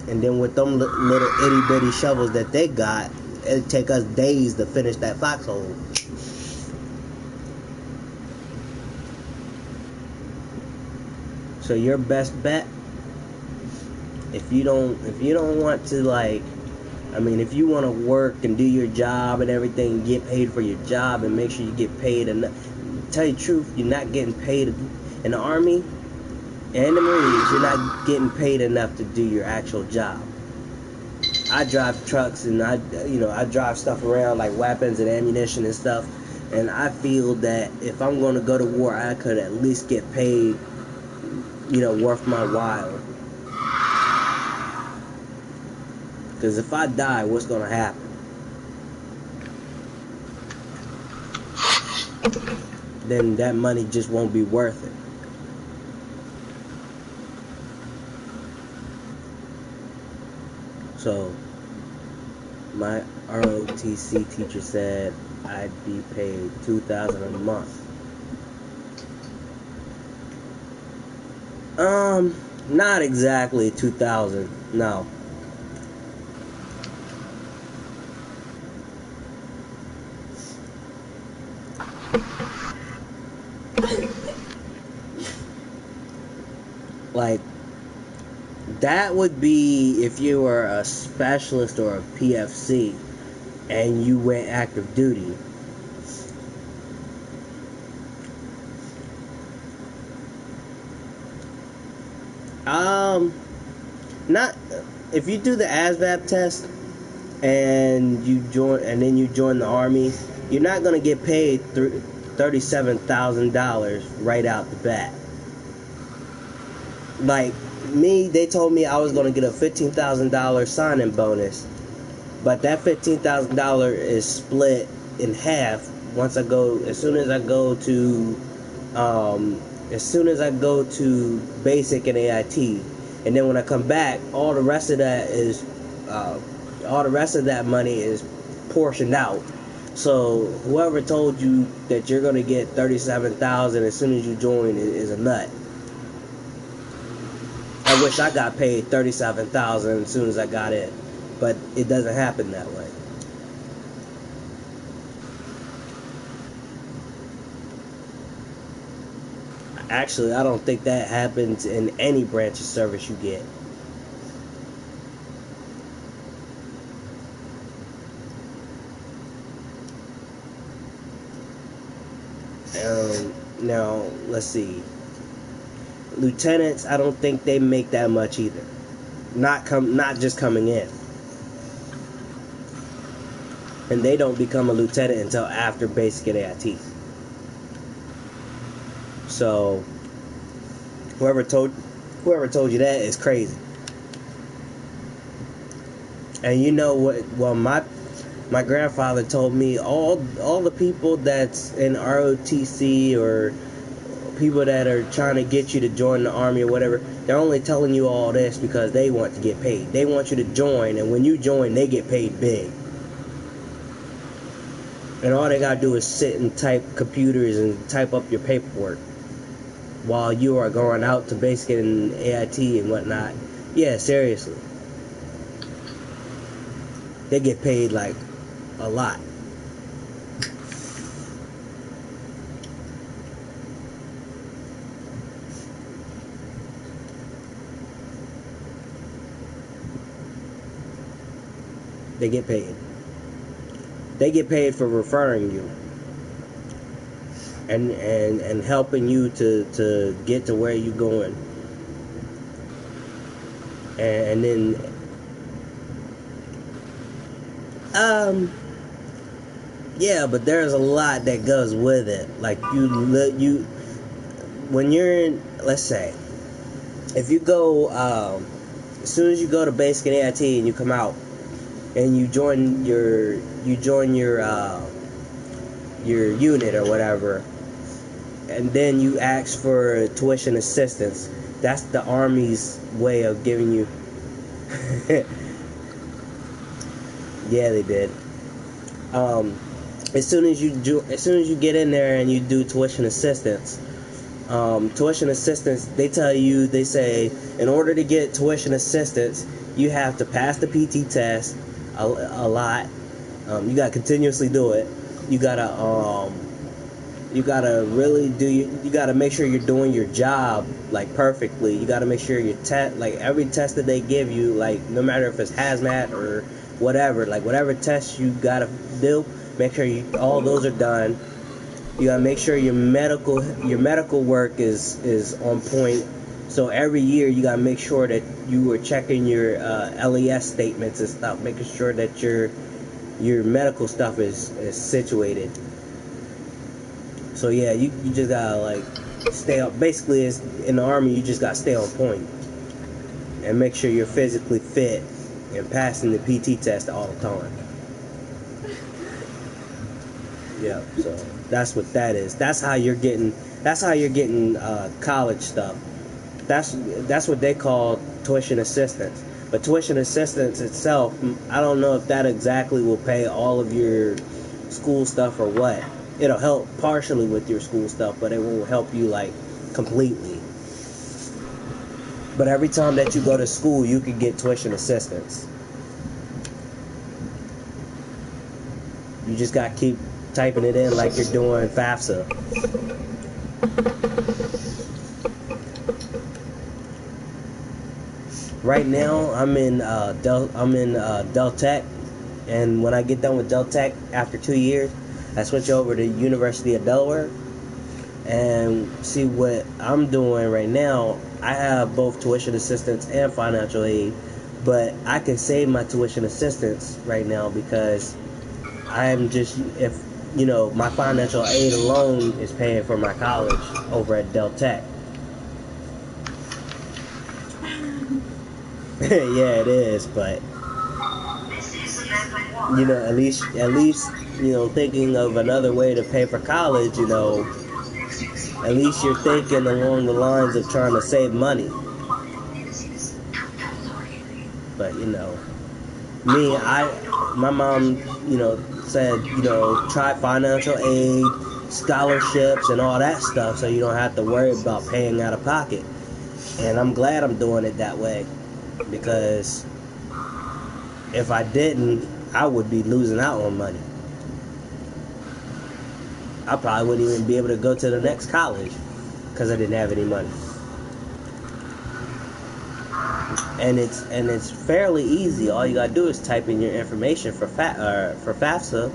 And then with them little itty bitty shovels that they got, it'd take us days to finish that foxhole. So your best bet, if you don't want to, like, I mean, if you want to work and do your job and everything, get paid for your job and make sure you get paid enough. Tell you the truth, you're not getting paid in the Army and the Marines. You're not getting paid enough to do your actual job. I drive trucks and I drive stuff around like weapons and ammunition and stuff. And I feel that if I'm going to go to war, I could at least get paid, worth my while. Because if I die, what's going to happen? Then that money just won't be worth it. So, my ROTC teacher said I'd be paid $2,000 a month. Not exactly 2,000, no. Like, that would be if you were a specialist or a PFC and you went active duty. Not if you do the ASVAB test and then you join the Army, you're not gonna get paid $37,000 right out the bat. Like me, they told me I was gonna get a $15,000 sign-in bonus, but that $15,000 is split in half as soon as I go to basic and AIT. And then when I come back, all the rest of that money is portioned out. So whoever told you that you're gonna get $37,000 as soon as you join is a nut. I wish I got paid $37,000 as soon as I got in, but it doesn't happen that way. Actually, I don't think that happens in any branch of service you get. Now, let's see. Lieutenants, I don't think they make that much either. Not just coming in. And they don't become a lieutenant until after basic and AIT. So, whoever told you that is crazy. And you know what? Well, my grandfather told me all the people that's in ROTC or people that are trying to get you to join the Army or whatever, they're only telling you all this because they want to get paid. They want you to join, and when you join, they get paid big. And all they gotta do is sit and type computers and type up your paperwork. while you are going out to basic and AIT and whatnot. Yeah, seriously. They get paid like a lot. They get paid. They get paid for referring you and helping you to get to where you're going. And then yeah, but there's a lot that goes with it. Like you when you're in, let's say, if you go as soon as you go to basic and AIT and you come out and you join your unit or whatever, and then you ask for tuition assistance. That's the Army's way of giving you. Yeah, they did. As soon as you get in there and you do tuition assistance, they tell you, they say, in order to get tuition assistance, you have to pass the PT test a lot. You gotta continuously do it. You gotta really you gotta make sure you're doing your job like perfectly. You gotta make sure your like every test that they give you, like no matter if it's hazmat or whatever, like whatever test you gotta do, make sure all those are done. You gotta make sure your medical work is on point. So every year you gotta make sure that you are checking your LES statements and stuff, making sure that your medical stuff is situated. So yeah, you just gotta like stay up. Basically, it's, in the Army, you just gotta stay on point and make sure you're physically fit and passing the PT test all the time. Yeah, so that's what that is. That's how you're getting college stuff. That's what they call tuition assistance. But tuition assistance itself, I don't know if that exactly will pay all of your school stuff or what. It'll help partially with your school stuff, but it won't help you like completely. But every time that you go to school, you can get tuition assistance. You just gotta keep typing it in like you're doing FAFSA. Right now, I'm in Del Tech, and when I get done with Del Tech after 2 years, I switch over to University of Delaware. And see what I'm doing right now. I have both tuition assistance and financial aid, but I can save my tuition assistance right now because I'm just, if you know, my financial aid alone is paying for my college over at Del Tech. Yeah, it is, but you know, at least you know, thinking of another way to pay for college, you know, at least you're thinking along the lines of trying to save money. But you know, my mom, you know, said, you know, try financial aid, scholarships, and all that stuff, so you don't have to worry about paying out of pocket. And I'm glad I'm doing it that way, because if I didn't, I would be losing out on money. I probably wouldn't even be able to go to the next college because I didn't have any money. And it's fairly easy. All you gotta do is type in your information for FAFSA,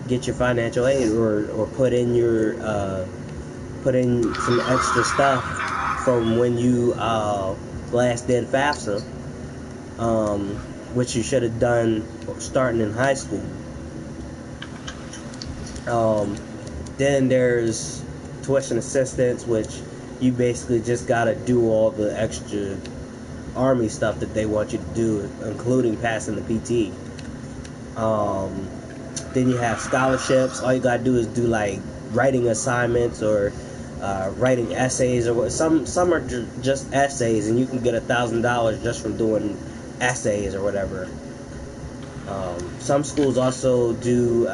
get your financial aid, or put in some extra stuff from when you last did FAFSA, which you should have done starting in high school. Then there's tuition assistance, which you basically just gotta do all the extra Army stuff that they want you to do, including passing the PT. Then you have scholarships. All you gotta do is do like writing assignments or writing essays, or some are just essays, and you can get $1,000 just from doing essays or whatever. Some schools also do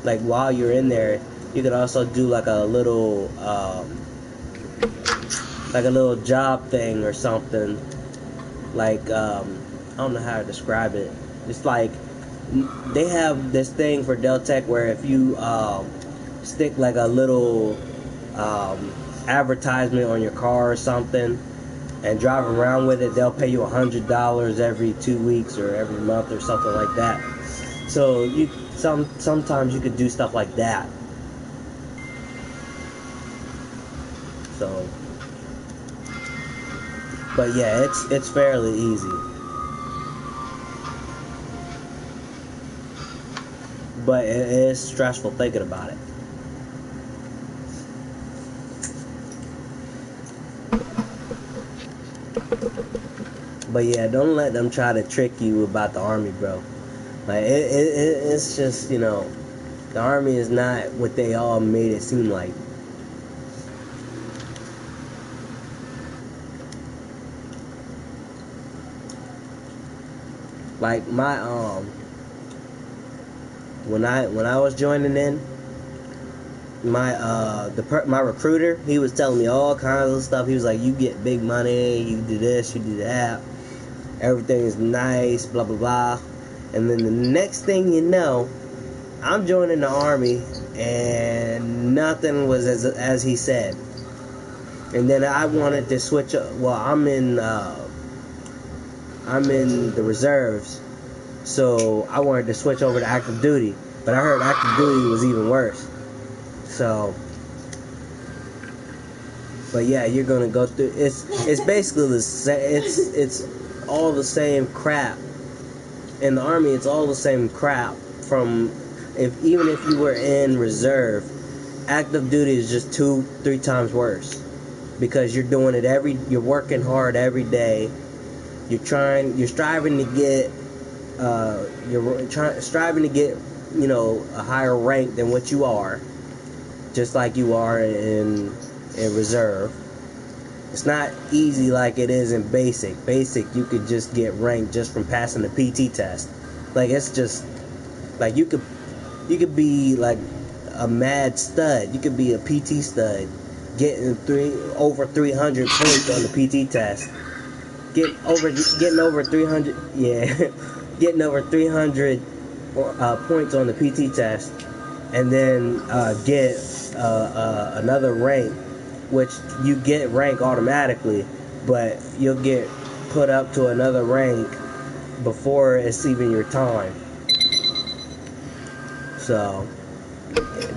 like while you're in there, you can also do like a little like a little job thing or something. Like I don't know how to describe it. It's like they have this thing for Deltec where if you stick like a little advertisement on your car or something and drive around with it, they'll pay you $100 every 2 weeks or every month or something like that. So you sometimes you could do stuff like that. So, but yeah, it's fairly easy. But it is stressful thinking about it. But yeah, don't let them try to trick you about the Army, bro. Like it's just, you know, the Army is not what they all made it seem like. Like my when I was joining in, my recruiter, he was telling me all kinds of stuff. He was like, you get big money, you do this, you do that, everything is nice, blah blah blah. And then the next thing you know, I'm joining the Army and nothing was as he said. And then I wanted to switch up. Well, I'm in the reserves, so I wanted to switch over to active duty, but I heard active duty was even worse. So, but yeah, you're gonna go through. It's basically the same. It's all the same crap. In the Army, it's all the same crap. From even if you were in reserve, active duty is just 2-3 times worse because you're doing it you're working hard every day. You're striving to get, striving to get, you know, a higher rank than what you are, just like you are in reserve. It's not easy like it is in basic. Basic, you could just get ranked just from passing the PT test. Like it's just, like you could be like a mad stud. You could be a PT stud, getting over 300 points on the PT test. Getting over 300, yeah, getting over 300 points on the PT test, and then get another rank, which you get rank automatically, but you'll get put up to another rank before it's even your time. So,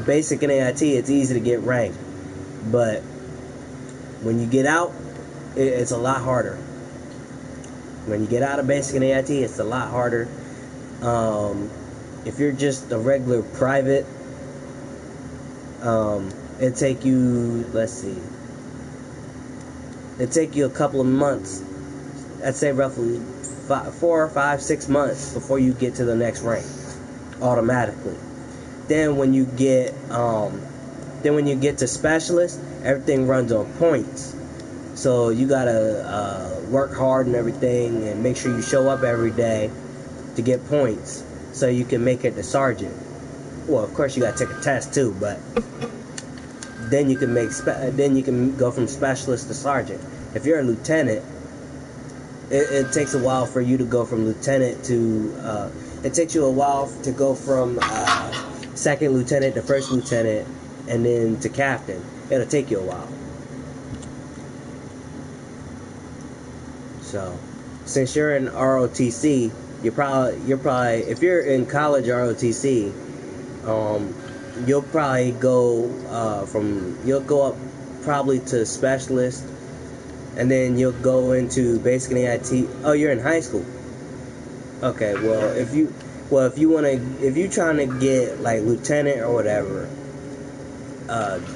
basic and AIT, it's easy to get ranked, but when you get out, it's a lot harder. When you get out of basic and AIT, it's a lot harder. If you're just a regular private, it'd take you, it'd take you a couple of months. I'd say roughly 4, 5, 6 months before you get to the next rank, automatically. Then when you get to specialist, everything runs on points. So you gotta work hard and everything, and make sure you show up every day to get points, so you can make it to sergeant. Well, of course you gotta take a test too, but then you can go from specialist to sergeant. If you're a lieutenant, it takes a while for you to go from lieutenant to. It takes you a while to go from second lieutenant to first lieutenant, and then to captain. It'll take you a while. So, since you're in ROTC, you're probably if you're in college ROTC, you'll probably you'll go up probably to specialist, and then you'll go into basic and AIT. Oh, you're in high school. Okay, if you're trying to get like lieutenant or whatever,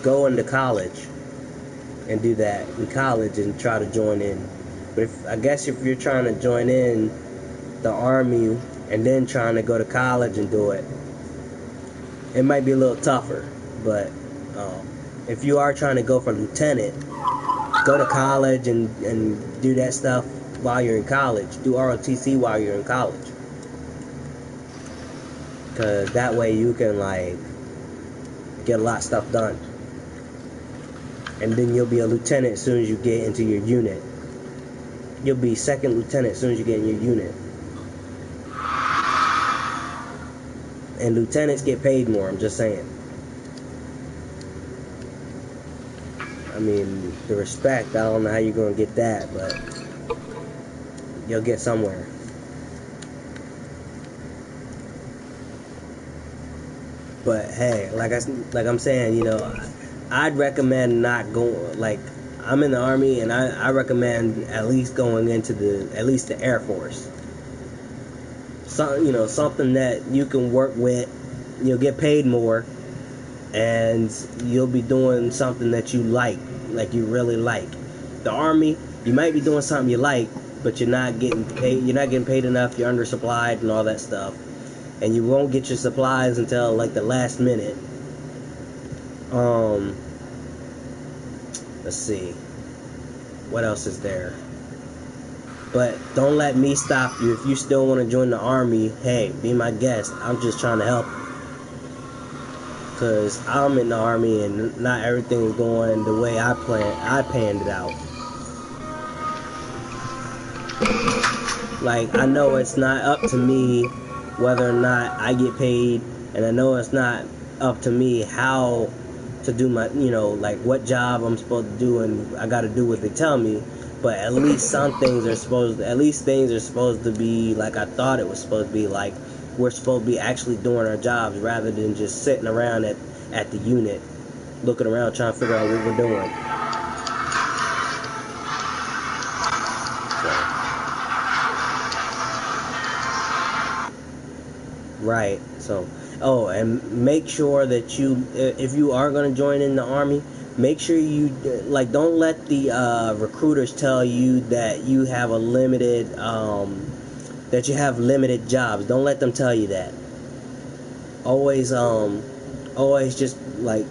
go into college and do that in college and try to join in. But I guess if you're trying to join in the Army and then trying to go to college and do it, it might be a little tougher. But if you are trying to go for lieutenant, go to college and do that stuff while you're in college. Do ROTC while you're in college. Because that way you can, like, get a lot of stuff done. and then you'll be a lieutenant as soon as you get into your unit. You'll be second lieutenant as soon as you get in your unit. And lieutenants get paid more, I'm just saying. I mean, the respect, I don't know how you're going to get that, but you'll get somewhere. But hey, like I'm saying, you know, I'd recommend not going, like, I'm in the Army, and I recommend at least going into at least the Air Force. You know, something that you can work with, you'll get paid more, and you'll be doing something that you like you really like. The Army, you might be doing something you like, but you're not getting paid enough, you're undersupplied and all that stuff. And you won't get your supplies until like the last minute. Let's see. What else is there? But don't let me stop you. If you still want to join the Army, hey, be my guest. I'm just trying to help you. Because I'm in the Army and not everything is going the way I planned it out. Like, I know it's not up to me whether or not I get paid, and I know it's not up to me how to do my, you know, like what job I'm supposed to do, and I got to do what they tell me. But at least things are supposed to be like I thought it was supposed to be. Like, we're supposed to be actually doing our jobs rather than just sitting around at the unit, looking around trying to figure out what we're doing. Right. So, oh, and make sure that if you are going to join in the Army, make sure you, like, don't let the recruiters tell you that you have limited jobs. Don't let them tell you that. Always just, like,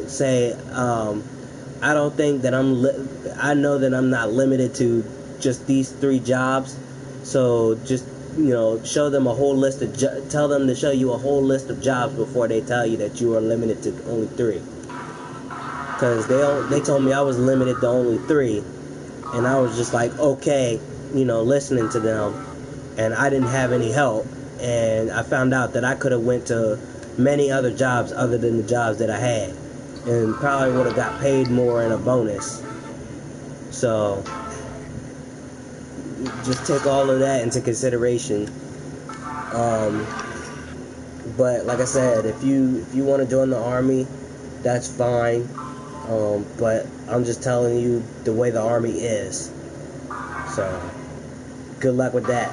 say, I don't think that I know that I'm not limited to just these 3 jobs, so just, you know, show them a whole list of tell them to show you a whole list of jobs before they tell you that you are limited to only 3. Because they told me I was limited to only 3, and I was just like, okay, you know, listening to them, and I didn't have any help, and I found out that I could have went to many other jobs other than the jobs that I had, and probably would have got paid more in a bonus. So just take all of that into consideration. But like I said, if you want to join the Army, that's fine. But I'm just telling you the way the Army is. So good luck with that.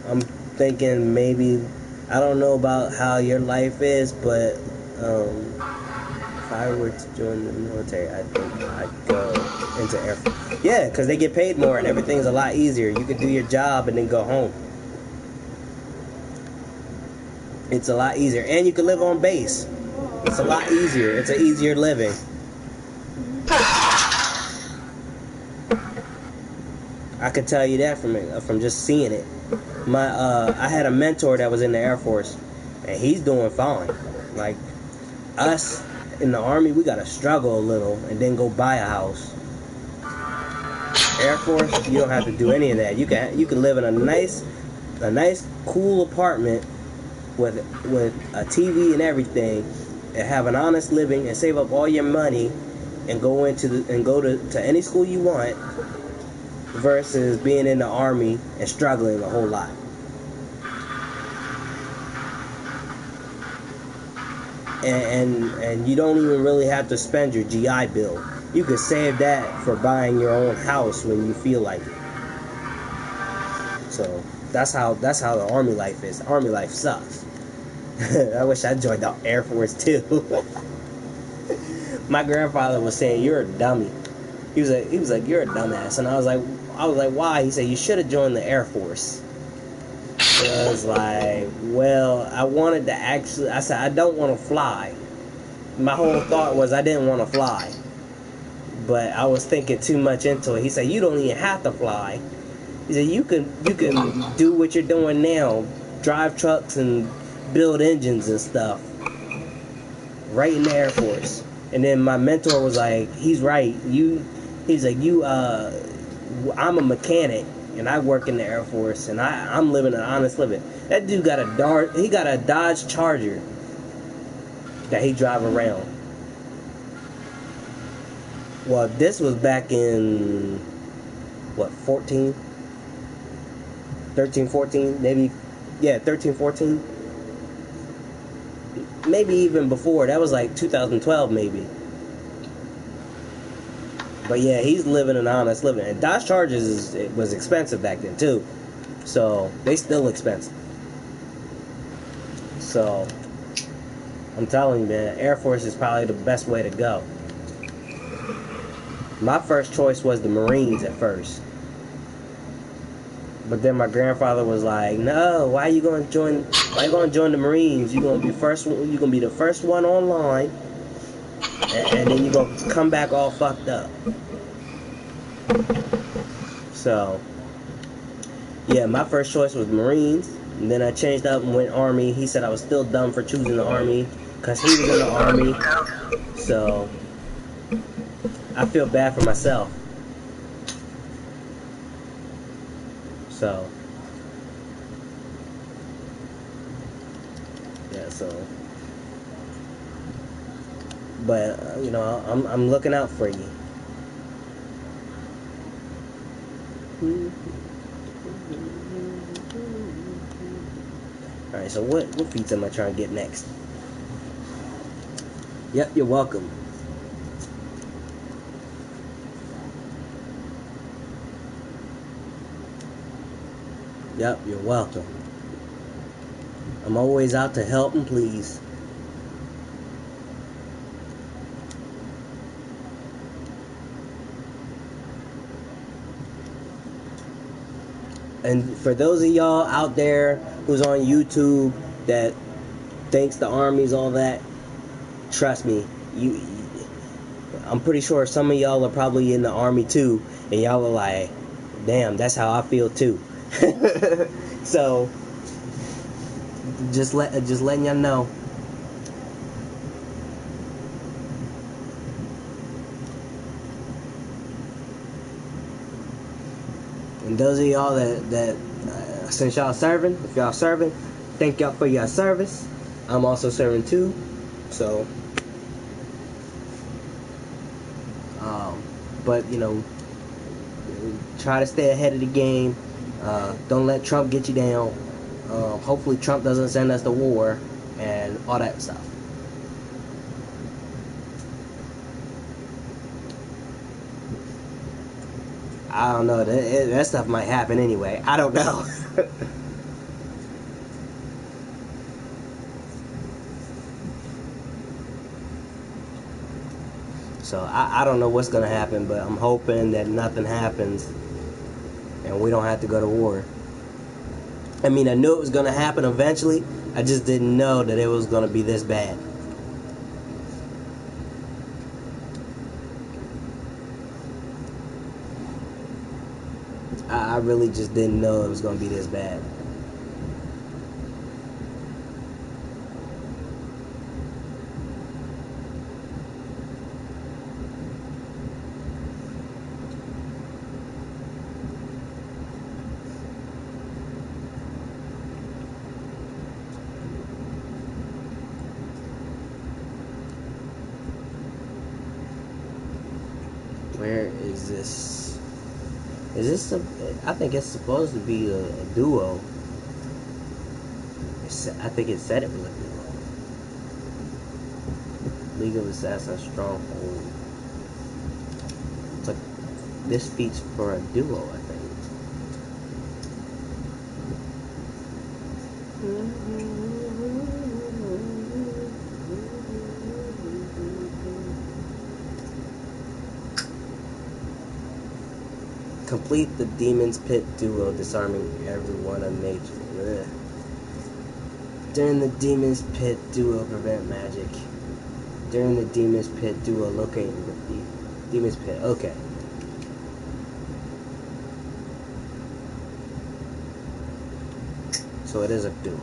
I'm thinking maybe, I don't know about how your life is, but if I were to join the military, I think I'd go into Air Force. Yeah, because they get paid more and everything's a lot easier. You can do your job and then go home. It's a lot easier. And you can live on base. It's a lot easier. It's an easier living. I could tell you that from just seeing it. I had a mentor that was in the Air Force, and he's doing fine. Like, us in the Army, we gotta struggle a little and then go buy a house. Air Force, you don't have to do any of that. You can live in a nice cool apartment with a TV and everything, and have an honest living and save up all your money and go to any school you want, versus being in the Army and struggling a whole lot. And you don't even really have to spend your GI Bill. You could save that for buying your own house when you feel like it. So that's how the Army life is. Army life sucks. I wish I joined the Air Force too. My grandfather was saying, "You're a dummy." He was like, "You're a dumbass," and I was like, "Why?" He said, "You should have joined the Air Force." I was like, well, I said, I don't want to fly. My whole thought was I didn't want to fly. But I was thinking too much into it. He said, you don't even have to fly. He said, you can do what you're doing now. Drive trucks and build engines and stuff. right in the Air Force. And then my mentor was like, he's right. He's like, I'm a mechanic and I work in the Air Force and I'm living an honest living. That dude got a Dodge Charger that he drive around. Well, this was back in, what, 13, 14, maybe, yeah, 13, 14. Maybe even before. That was like 2012, maybe. But yeah, he's living an honest living. And Dodge Chargers was expensive back then, too. So, they still expensive. So, I'm telling you, man, Air Force is probably the best way to go. My first choice was the Marines at first. But then my grandfather was like, "No, why you gonna join the Marines? You're gonna be the first one online, and then you're gonna come back all fucked up." So, yeah, my first choice was the Marines. And then I changed up and went Army. He said I was still dumb for choosing the Army because he was in the Army. So, I feel bad for myself. So, yeah, so, but, you know, I'm looking out for you. Alright, so what feats am I trying to get next? Yep, you're welcome. Yep, you're welcome. I'm always out to help and please. And for those of y'all out there who's on YouTube that thinks the Army's all that, trust me, I'm pretty sure some of y'all are probably in the Army too, and y'all are like, damn, that's how I feel too. So just letting y'all know. And those of y'all that since y'all serving, if y'all serving, thank y'all for your service. I'm also serving too, so but you know, try to stay ahead of the game. Don't let Trump get you down. Hopefully Trump doesn't send us to war and all that stuff. I don't know. That stuff might happen anyway. I don't know. So I don't know what's going to happen, but I'm hoping that nothing happens and we don't have to go to war. I mean, I knew it was going to happen eventually. I just didn't know that it was going to be this bad. I really just didn't know it was going to be this bad. Where is this? Is this I think it's supposed to be a duo. I think it said it was a duo. League of Assassins Stronghold. It's like this feats for a duo, I think. Complete the Demon's Pit duo, disarming everyone on nature. During the Demon's Pit duo, prevent magic. During the Demon's Pit duo, locate the Demon's Pit. Okay. So it is a duo.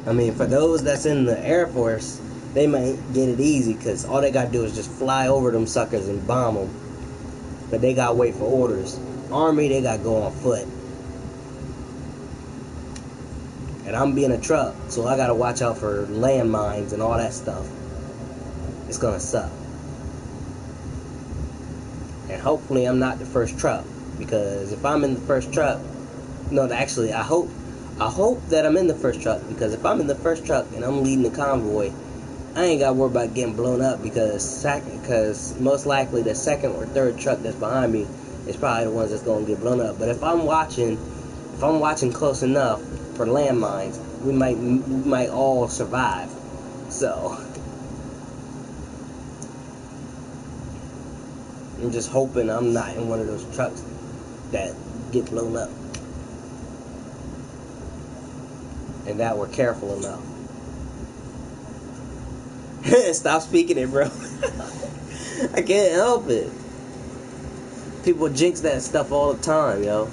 I mean, for those that's in the Air Force, they might get it easy because all they got to do is just fly over them suckers and bomb them. But they got to wait for orders. Army, they got to go on foot. And I'm being a truck, so I got to watch out for landmines and all that stuff. It's going to suck. And hopefully I'm not the first truck. Because if I'm in the first truck, no, actually, I hope that I'm in the first truck. Because if I'm in the first truck and I'm leading the convoy, I ain't got to worry about getting blown up. Because most likely the second or third truck that's behind me is probably the ones that's going to get blown up. But if I'm watching close enough for landmines, we might all survive. So I'm just hoping I'm not in one of those trucks that get blown up, and that we're careful enough. Stop speaking it, bro. I can't help it. People jinx that stuff all the time, yo.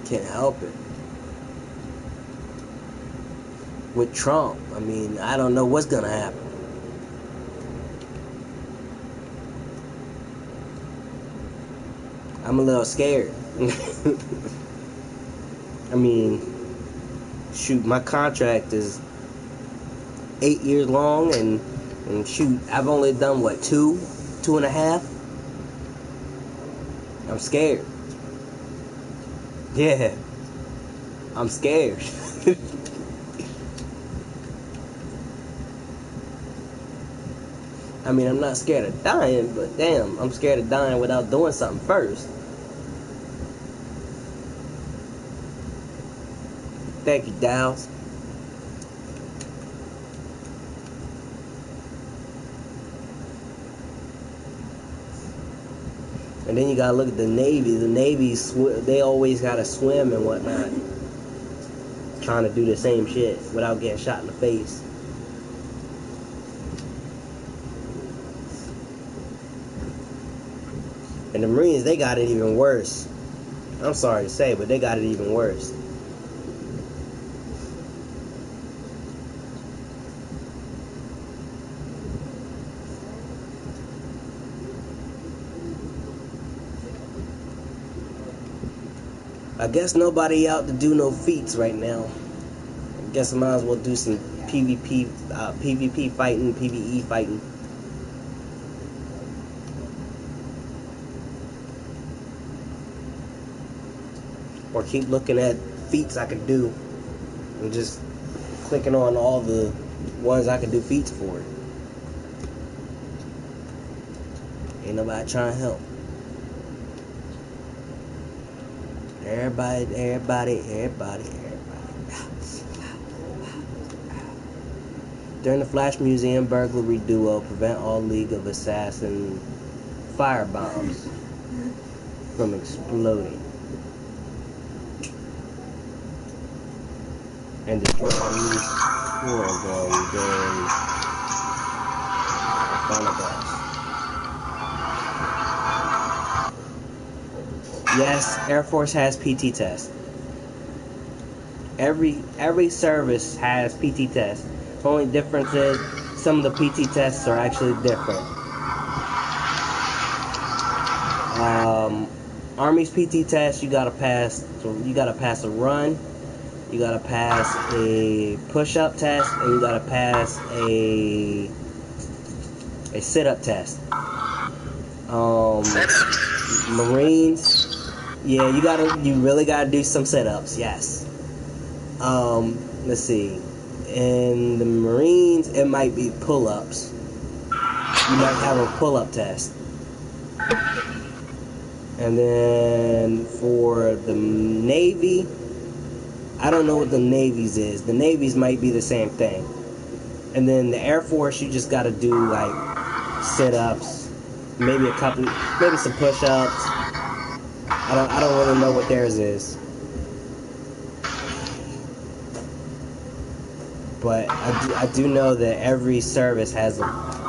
Can't help it. With Trump, I mean, I don't know what's gonna happen. I'm a little scared. I mean, shoot, my contract is 8 years long, and shoot, I've only done what, 2.5? I'm scared. Yeah, I'm scared. I mean, I'm not scared of dying, but damn, I'm scared of dying without doing something first. Thank you, Dow's. And then you gotta look at the Navy. The Navy, they always gotta swim and whatnot, trying to do the same shit without getting shot in the face. And the Marines, they got it even worse. I'm sorry to say, but they got it even worse. I guess nobody out to do no feats right now. I guess I might as well do some PvP fighting, PvE fighting. Or keep looking at feats I could do and just clicking on all the ones I can do feats for. Ain't nobody trying to help. Everybody. During the Flash Museum burglary duo, prevent all League of Assassin firebombs from exploding and destroy any four of them during the final boss. Yes, Air Force has PT test. Every service has PT test. The only difference is some of the PT tests are actually different. Army's PT test, you gotta pass a run, you gotta pass a push-up test, and you gotta pass a sit-up test. Marines, yeah, you really gotta do some sit-ups, yes. Let's see. In the Marines, it might be pull-ups. You might have a pull-up test. And then for the Navy, I don't know what the Navy's is. The Navy's might be the same thing. And then the Air Force, you just gotta do like sit-ups, maybe some push-ups. I don't really know what theirs is. But I do know that every service has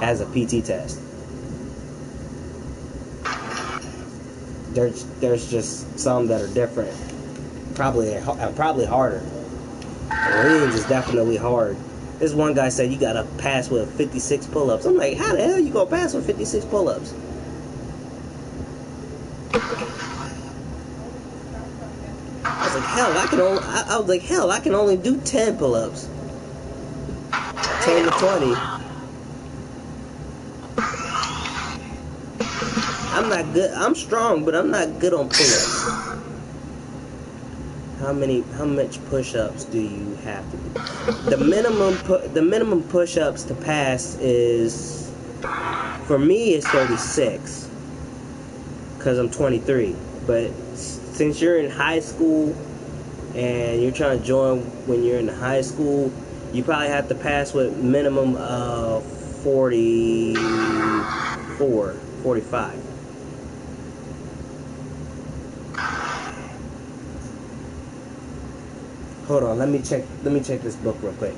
as a PT test. There's just some that are different. Probably harder. Range is definitely hard. This one guy said you gotta pass with 56 pull-ups. I'm like, how the hell you gonna pass with 56 pull-ups? I was like, hell, I can only do 10 pull-ups. 10 to 20. I'm not good. I'm strong, but I'm not good on pull-ups. How much push-ups do you have to do? The minimum push-ups to pass is, for me, is 36, because I'm 23. But since you're in high school and you're trying to join when you're in high school, you probably have to pass with minimum of 44, 45. Hold on, let me check this book real quick.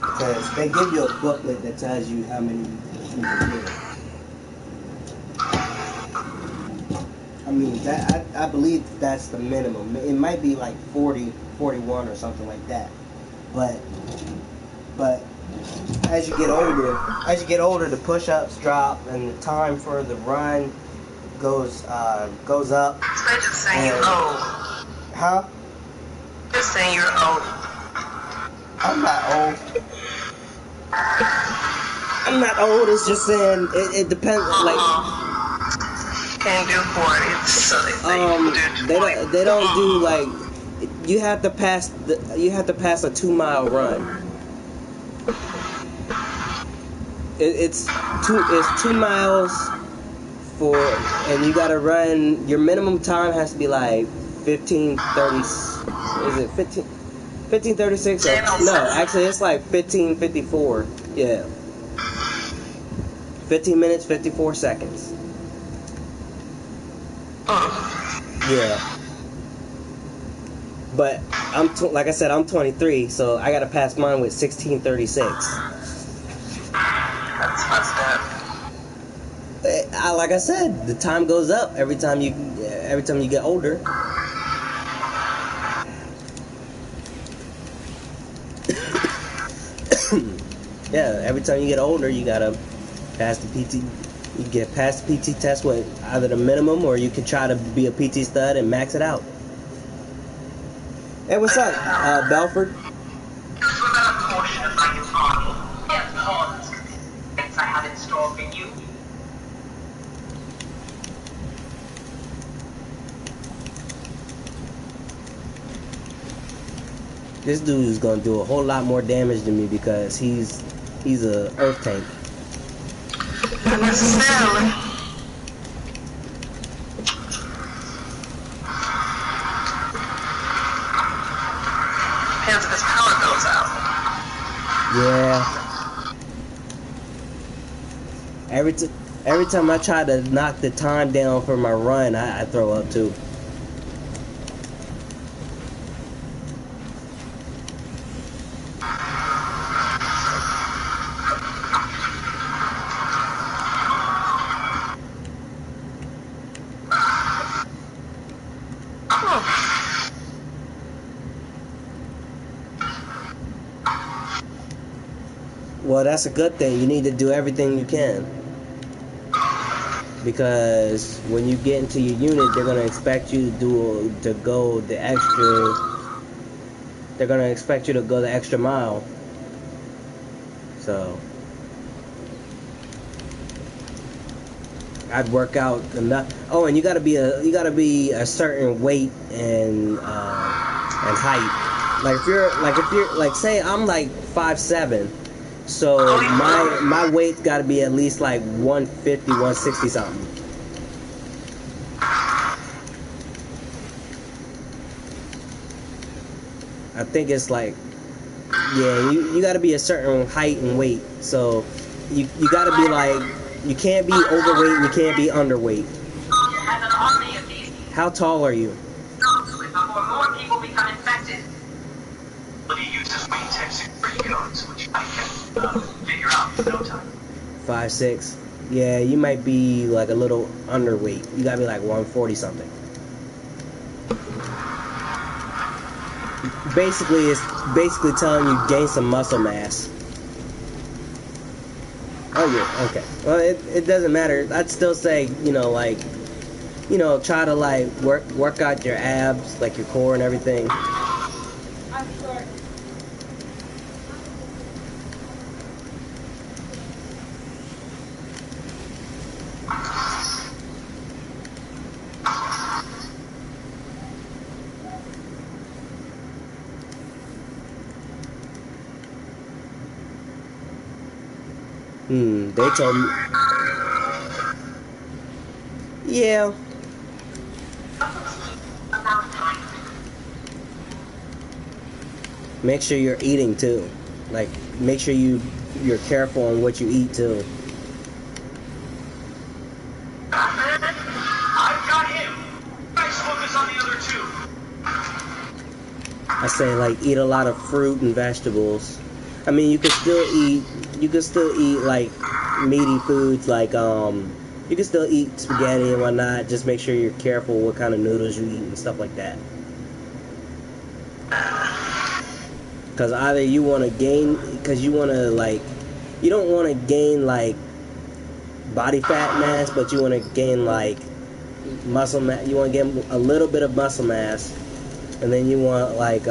Because they give you a booklet that tells you how many you can do. I mean, I believe that's the minimum. It might be like 40, 41 or something like that. But as you get older, the push-ups drop and the time for the run goes up. They're just saying you're old. Huh? Just saying you're old. I'm not old. I'm not old. It's just saying it depends. Like, can't do 40, so they say you do 20. they don't do like, you have to pass a 2-mile run. It's 2 miles for, and you gotta run. Your minimum time has to be like 15:30. Is it 15:36? No, actually it's like 15:54. Yeah. 15 minutes, 54 seconds. Yeah. But like I said, I'm 23, so I gotta pass mine with 16:36. That's messed up. Like I said, the time goes up every time you get older. Yeah, every time you get older, you gotta pass the PT. You get past the PT test with either the minimum, or you can try to be a PT stud and max it out. Hey, what's up, Belford? I have in store for you. This dude is gonna do a whole lot more damage than me because he's a earth tank. Not necessarily. Depends if his power goes out. Yeah. Every time I try to knock the time down for my run, I throw up too. Well, that's a good thing. You need to do everything you can. Because when you get into your unit, they're going to expect you to go the extra. They're going to expect you to go the extra mile. So I'd work out enough. Oh, and you got to be a certain weight and height. Like if you're like say I'm like 5'7". So my weight's got to be at least like 150, 160 something. I think it's like, yeah, you got to be a certain height and weight. So you got to be like, you can't be overweight and you can't be underweight. How tall are you? Before more people become infected. But he uses weight codes, which I can figure out in no time. 5'6". Yeah, you might be like a little underweight. You gotta be like 140 something. Basically, it's basically telling you gain some muscle mass. Oh yeah, okay. Well, it doesn't matter. I'd still say, like, try to like work out your abs, like your core and everything. I'm short. They told me. Yeah. Make sure you're eating too. Like, make sure you're careful on what you eat too. I've got him. Guys, focus on the other two. I say like eat a lot of fruit and vegetables. I mean, you can still eat like meaty foods, like you can still eat spaghetti and whatnot. Just make sure you're careful what kind of noodles you eat and stuff like that. Because either you want to gain, because you want to like, you don't want to gain like body fat mass, but you want to gain like muscle mass. You want to get a little bit of muscle mass, and then you want like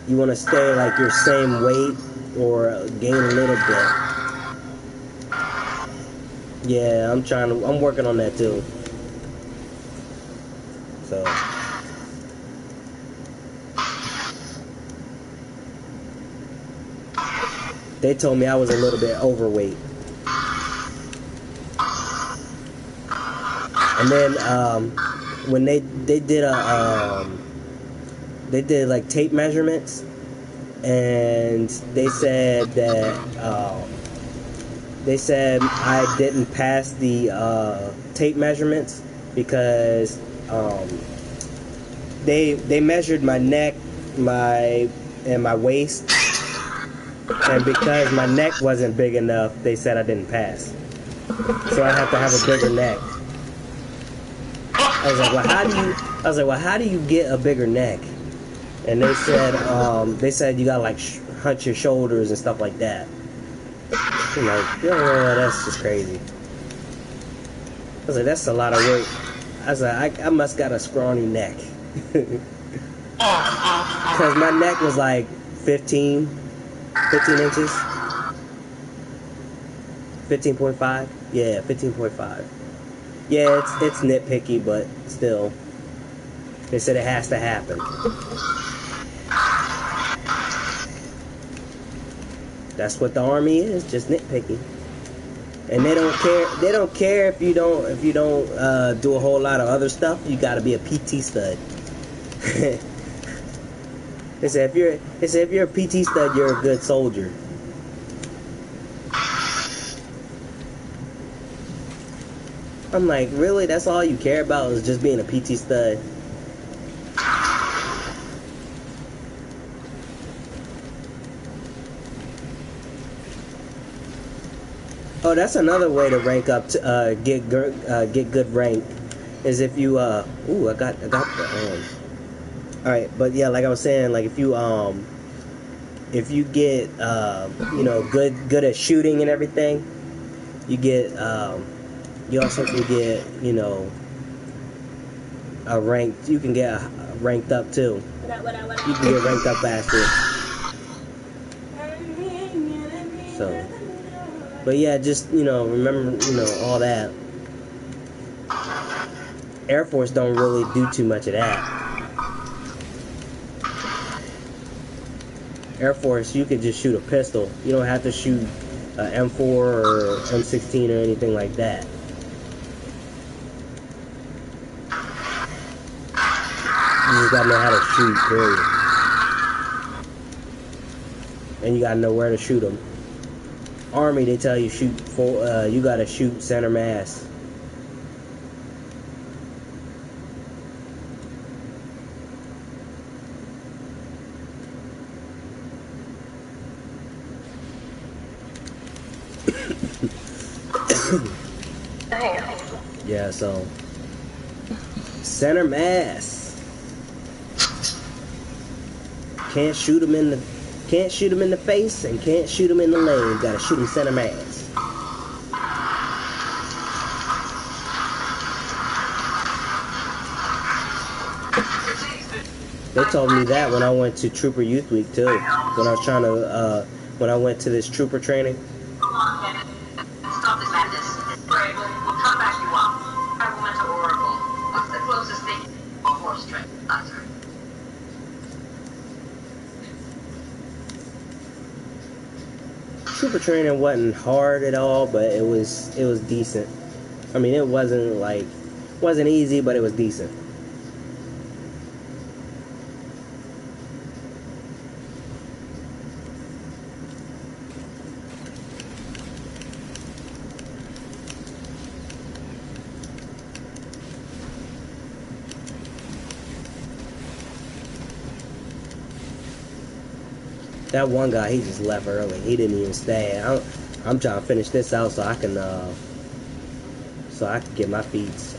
you want to stay like your same weight or gain a little bit. Yeah, I'm working on that too. So they told me I was a little bit overweight. And then when they did like tape measurements, and they said that I didn't pass the tape measurements because they measured my neck, and my waist, and because my neck wasn't big enough, they said I didn't pass. So I have to have a bigger neck. I was like, well, how do you get a bigger neck? And they said you gotta like hunch your shoulders and stuff like that. I'm like, that's just crazy. I was like, that's a lot of weight. I was like, I must got a scrawny neck. Because my neck was like 15 inches. 15.5? Yeah, 15.5. Yeah, it's nitpicky, but still. They said it has to happen. That's what the Army is, just nitpicky. And they don't care if you don't do a whole lot of other stuff. You got to be a PT stud. They said if you're a PT stud, you're a good soldier. I'm like, really? That's all you care about is just being a PT stud? Oh, that's another way to rank up to get good rank is if you ooh, I got the all right, but yeah, like I was saying, like if you get good at shooting and everything, you get you also can get a ranked. You can get ranked up too. You can get ranked up faster. So, but yeah, just remember all that. Air Force don't really do too much of that. Air Force, you could just shoot a pistol. You don't have to shoot an M4 or M16 or anything like that. You just gotta know how to shoot, period. And you gotta know where to shoot them. Army, they tell you you gotta shoot center mass. Damn. Yeah, so center mass. Can't shoot him in the face and can't shoot him in the lane. Gotta shoot him center mass. They told me that when I went to Trooper Youth Week too. When I was trying to when I went to this trooper training. Stop this madness. Right, we'll come back you up. I went to Oracle. What's the closest thing? A horse train. That's right. Trooper training wasn't hard at all, but it was decent. I mean, it wasn't easy, but it was decent. That one guy, he just left early. He didn't even stay. I'm trying to finish this out so I can get my feats.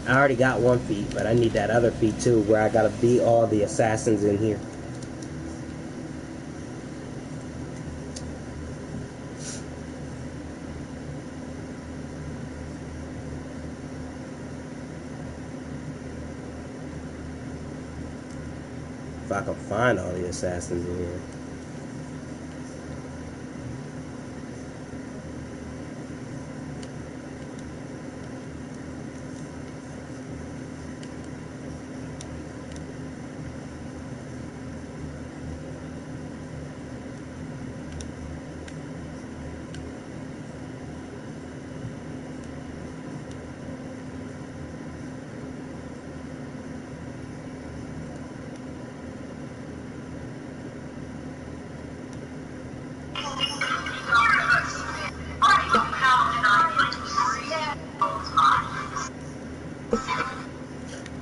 I already got one feat, but I need that other feat too, where I gotta beat all the assassins in here. If I can find all the assassins in here.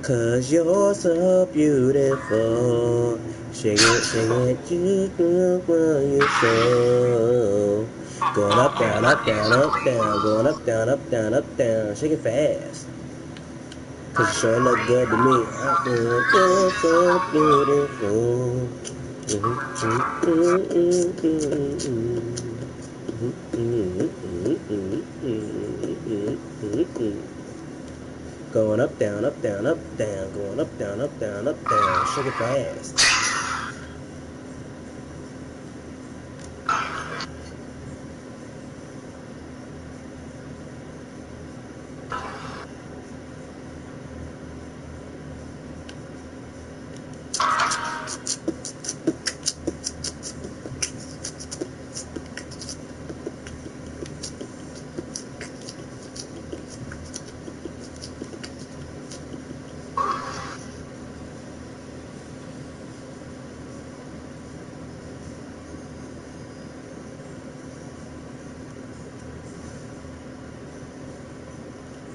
Cause you're so beautiful. Shake it, you look what you so. Going up, down, up, down, up, down. Going up, down, up, down, up, down. Shake it fast. Cause you sure look good to me. You're so beautiful. Going up, down, up, down, up, down. Going up, down, up, down, up, down. Shake it fast.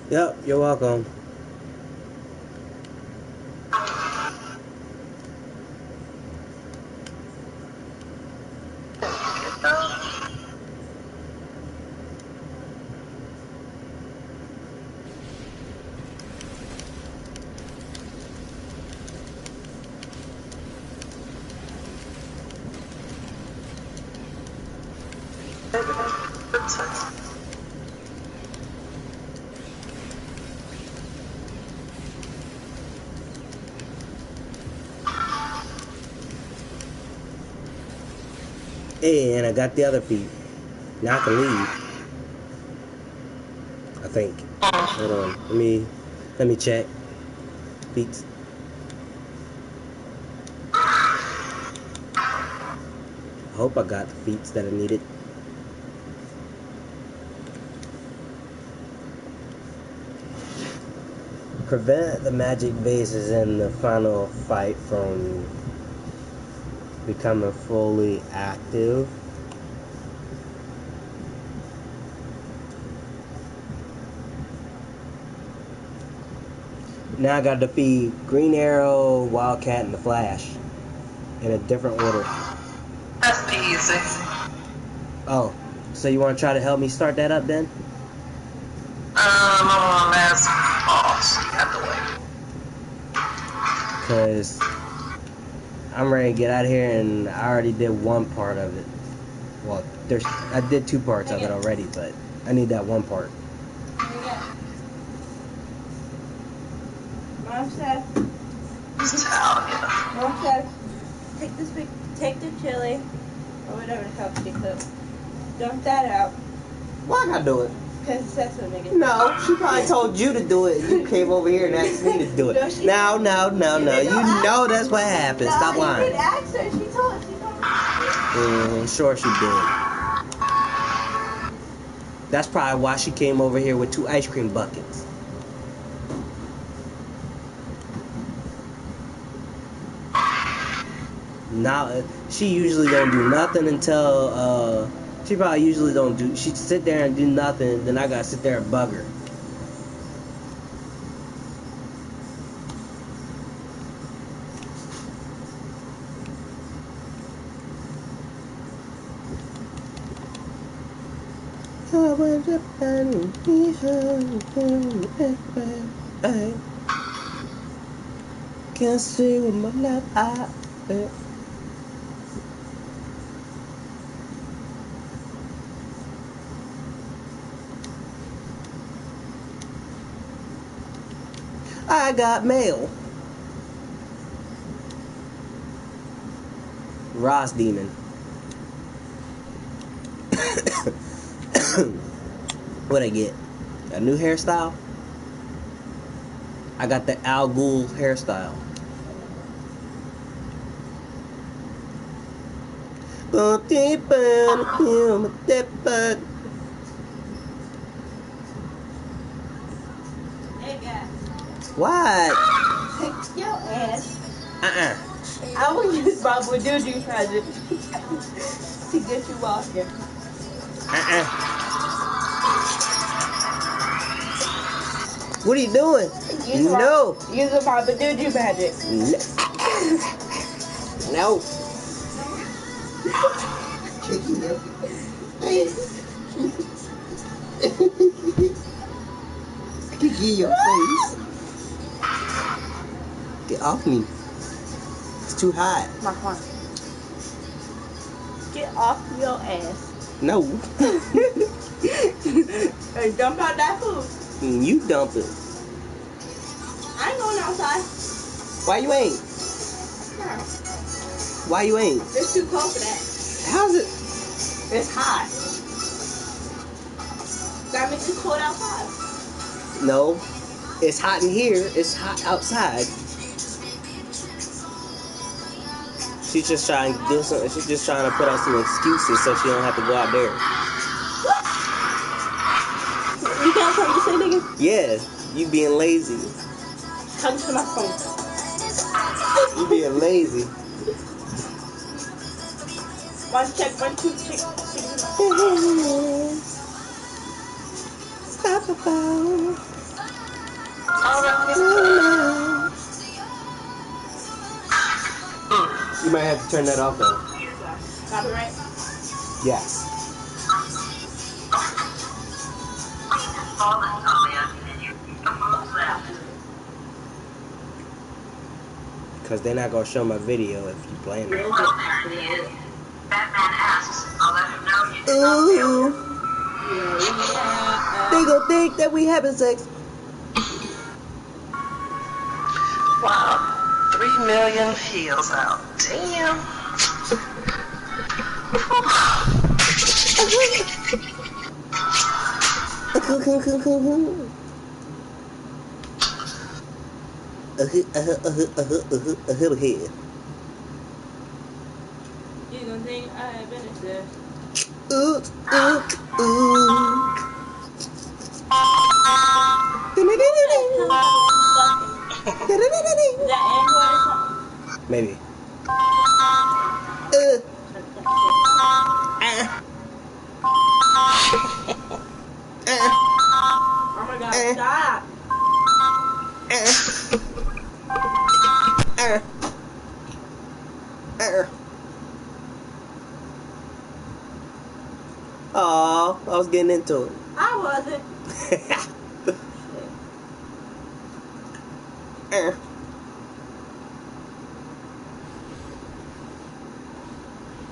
Yep, you're welcome. Hey, and I got the other feet. Now I can leave. I think. Hold on. Let me check. Feet. I hope I got the feet that I needed. Prevent the magic vases in the final fight from becoming fully active. Now I gotta defeat Green Arrow, Wildcat, and the Flash in a different order. That's easy. Oh, So you want to try to help me start that up then? I'm on my last pause. You have to wait. Cause I'm ready to get out of here, and I already did one part of it. Well, I did 2 parts of it already, but I need that one part. Mom said, Just tell you. Mom said, take the chili, or whatever the hell she cooked. Dump that out, Why I gotta do it? because it says so, nigga. No, she probably told you to do it. You came over here and asked me to do it. No. You know that's what happened. Stop lying. You didn't ask her. She told me. Sure she did. That's probably why she came over here with 2 ice cream buckets. Now, she usually don't do nothing until, she probably usually don't do, she'd sit there and do nothing, then I gotta sit there and bug her. Can't see with my left eye. I got mail. Ross Demon. What'd I get? A new hairstyle? I got the Al Ghul hairstyle. Hey, guys. What? Take your ass. I will use my Badudu magic to get you walking. What are you doing? Using No. Using my Badudu magic. No. Kiki, your face. Get off me. It's too hot. My heart. Get off your ass. No. Hey, dump out that food. You dump it. I ain't going outside. Why you ain't? No. Why you ain't? It's too cold for that. How's it? It's hot. That makes it cold outside. No. It's hot in here. It's hot outside. She's just trying to do something. She's just trying to put out some excuses so she don't have to go out there. You got something to say, nigga? Yeah, you being lazy. Come to my phone. You being lazy. One check, 1, 2, check. Stop the phone. You might have to turn that off though. Copyright? Yes. Because they're not going to show my video if you blame it. Batman asks, I'll let him know you Ooh. They going to think that we having sex. Wow. 3 million heels out. Damn. You don't think I have finished this? Is that Android or something? Maybe. Oh my god, stop! Aw, I was getting into it. I wasn't.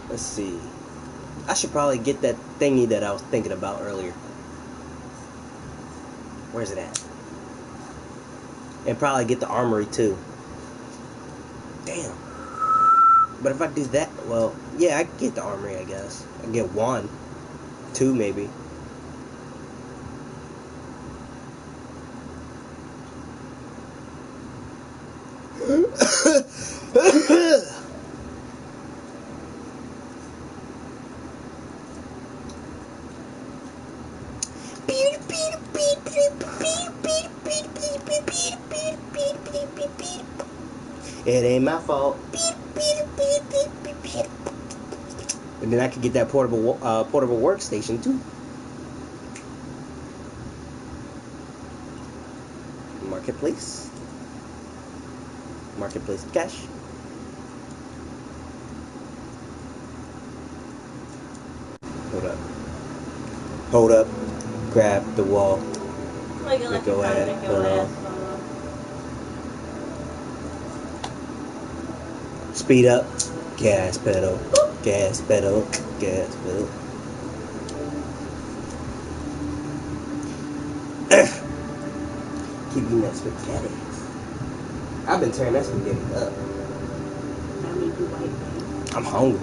Let's see. I should probably get that thingy that I was thinking about earlier. Where's it at? And probably get the armory too. Damn. But if I do that, well, yeah, I can get the armory, I guess. I can get 1. 2 maybe. It ain't my fault. And then I could get that portable workstation too. Marketplace cash. Hold up. Grab the wall. Go ahead. Hold on. Speed up. Gas pedal. Gas pedal. Gas pedal. Keep eating that spaghetti. I've been tearing that spaghetti up. I'm hungry.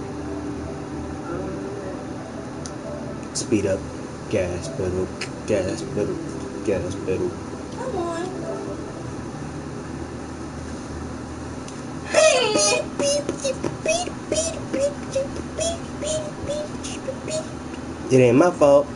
Speed up. Gas pedal. Gas pedal. Gas pedal. Come on. It ain't my fault.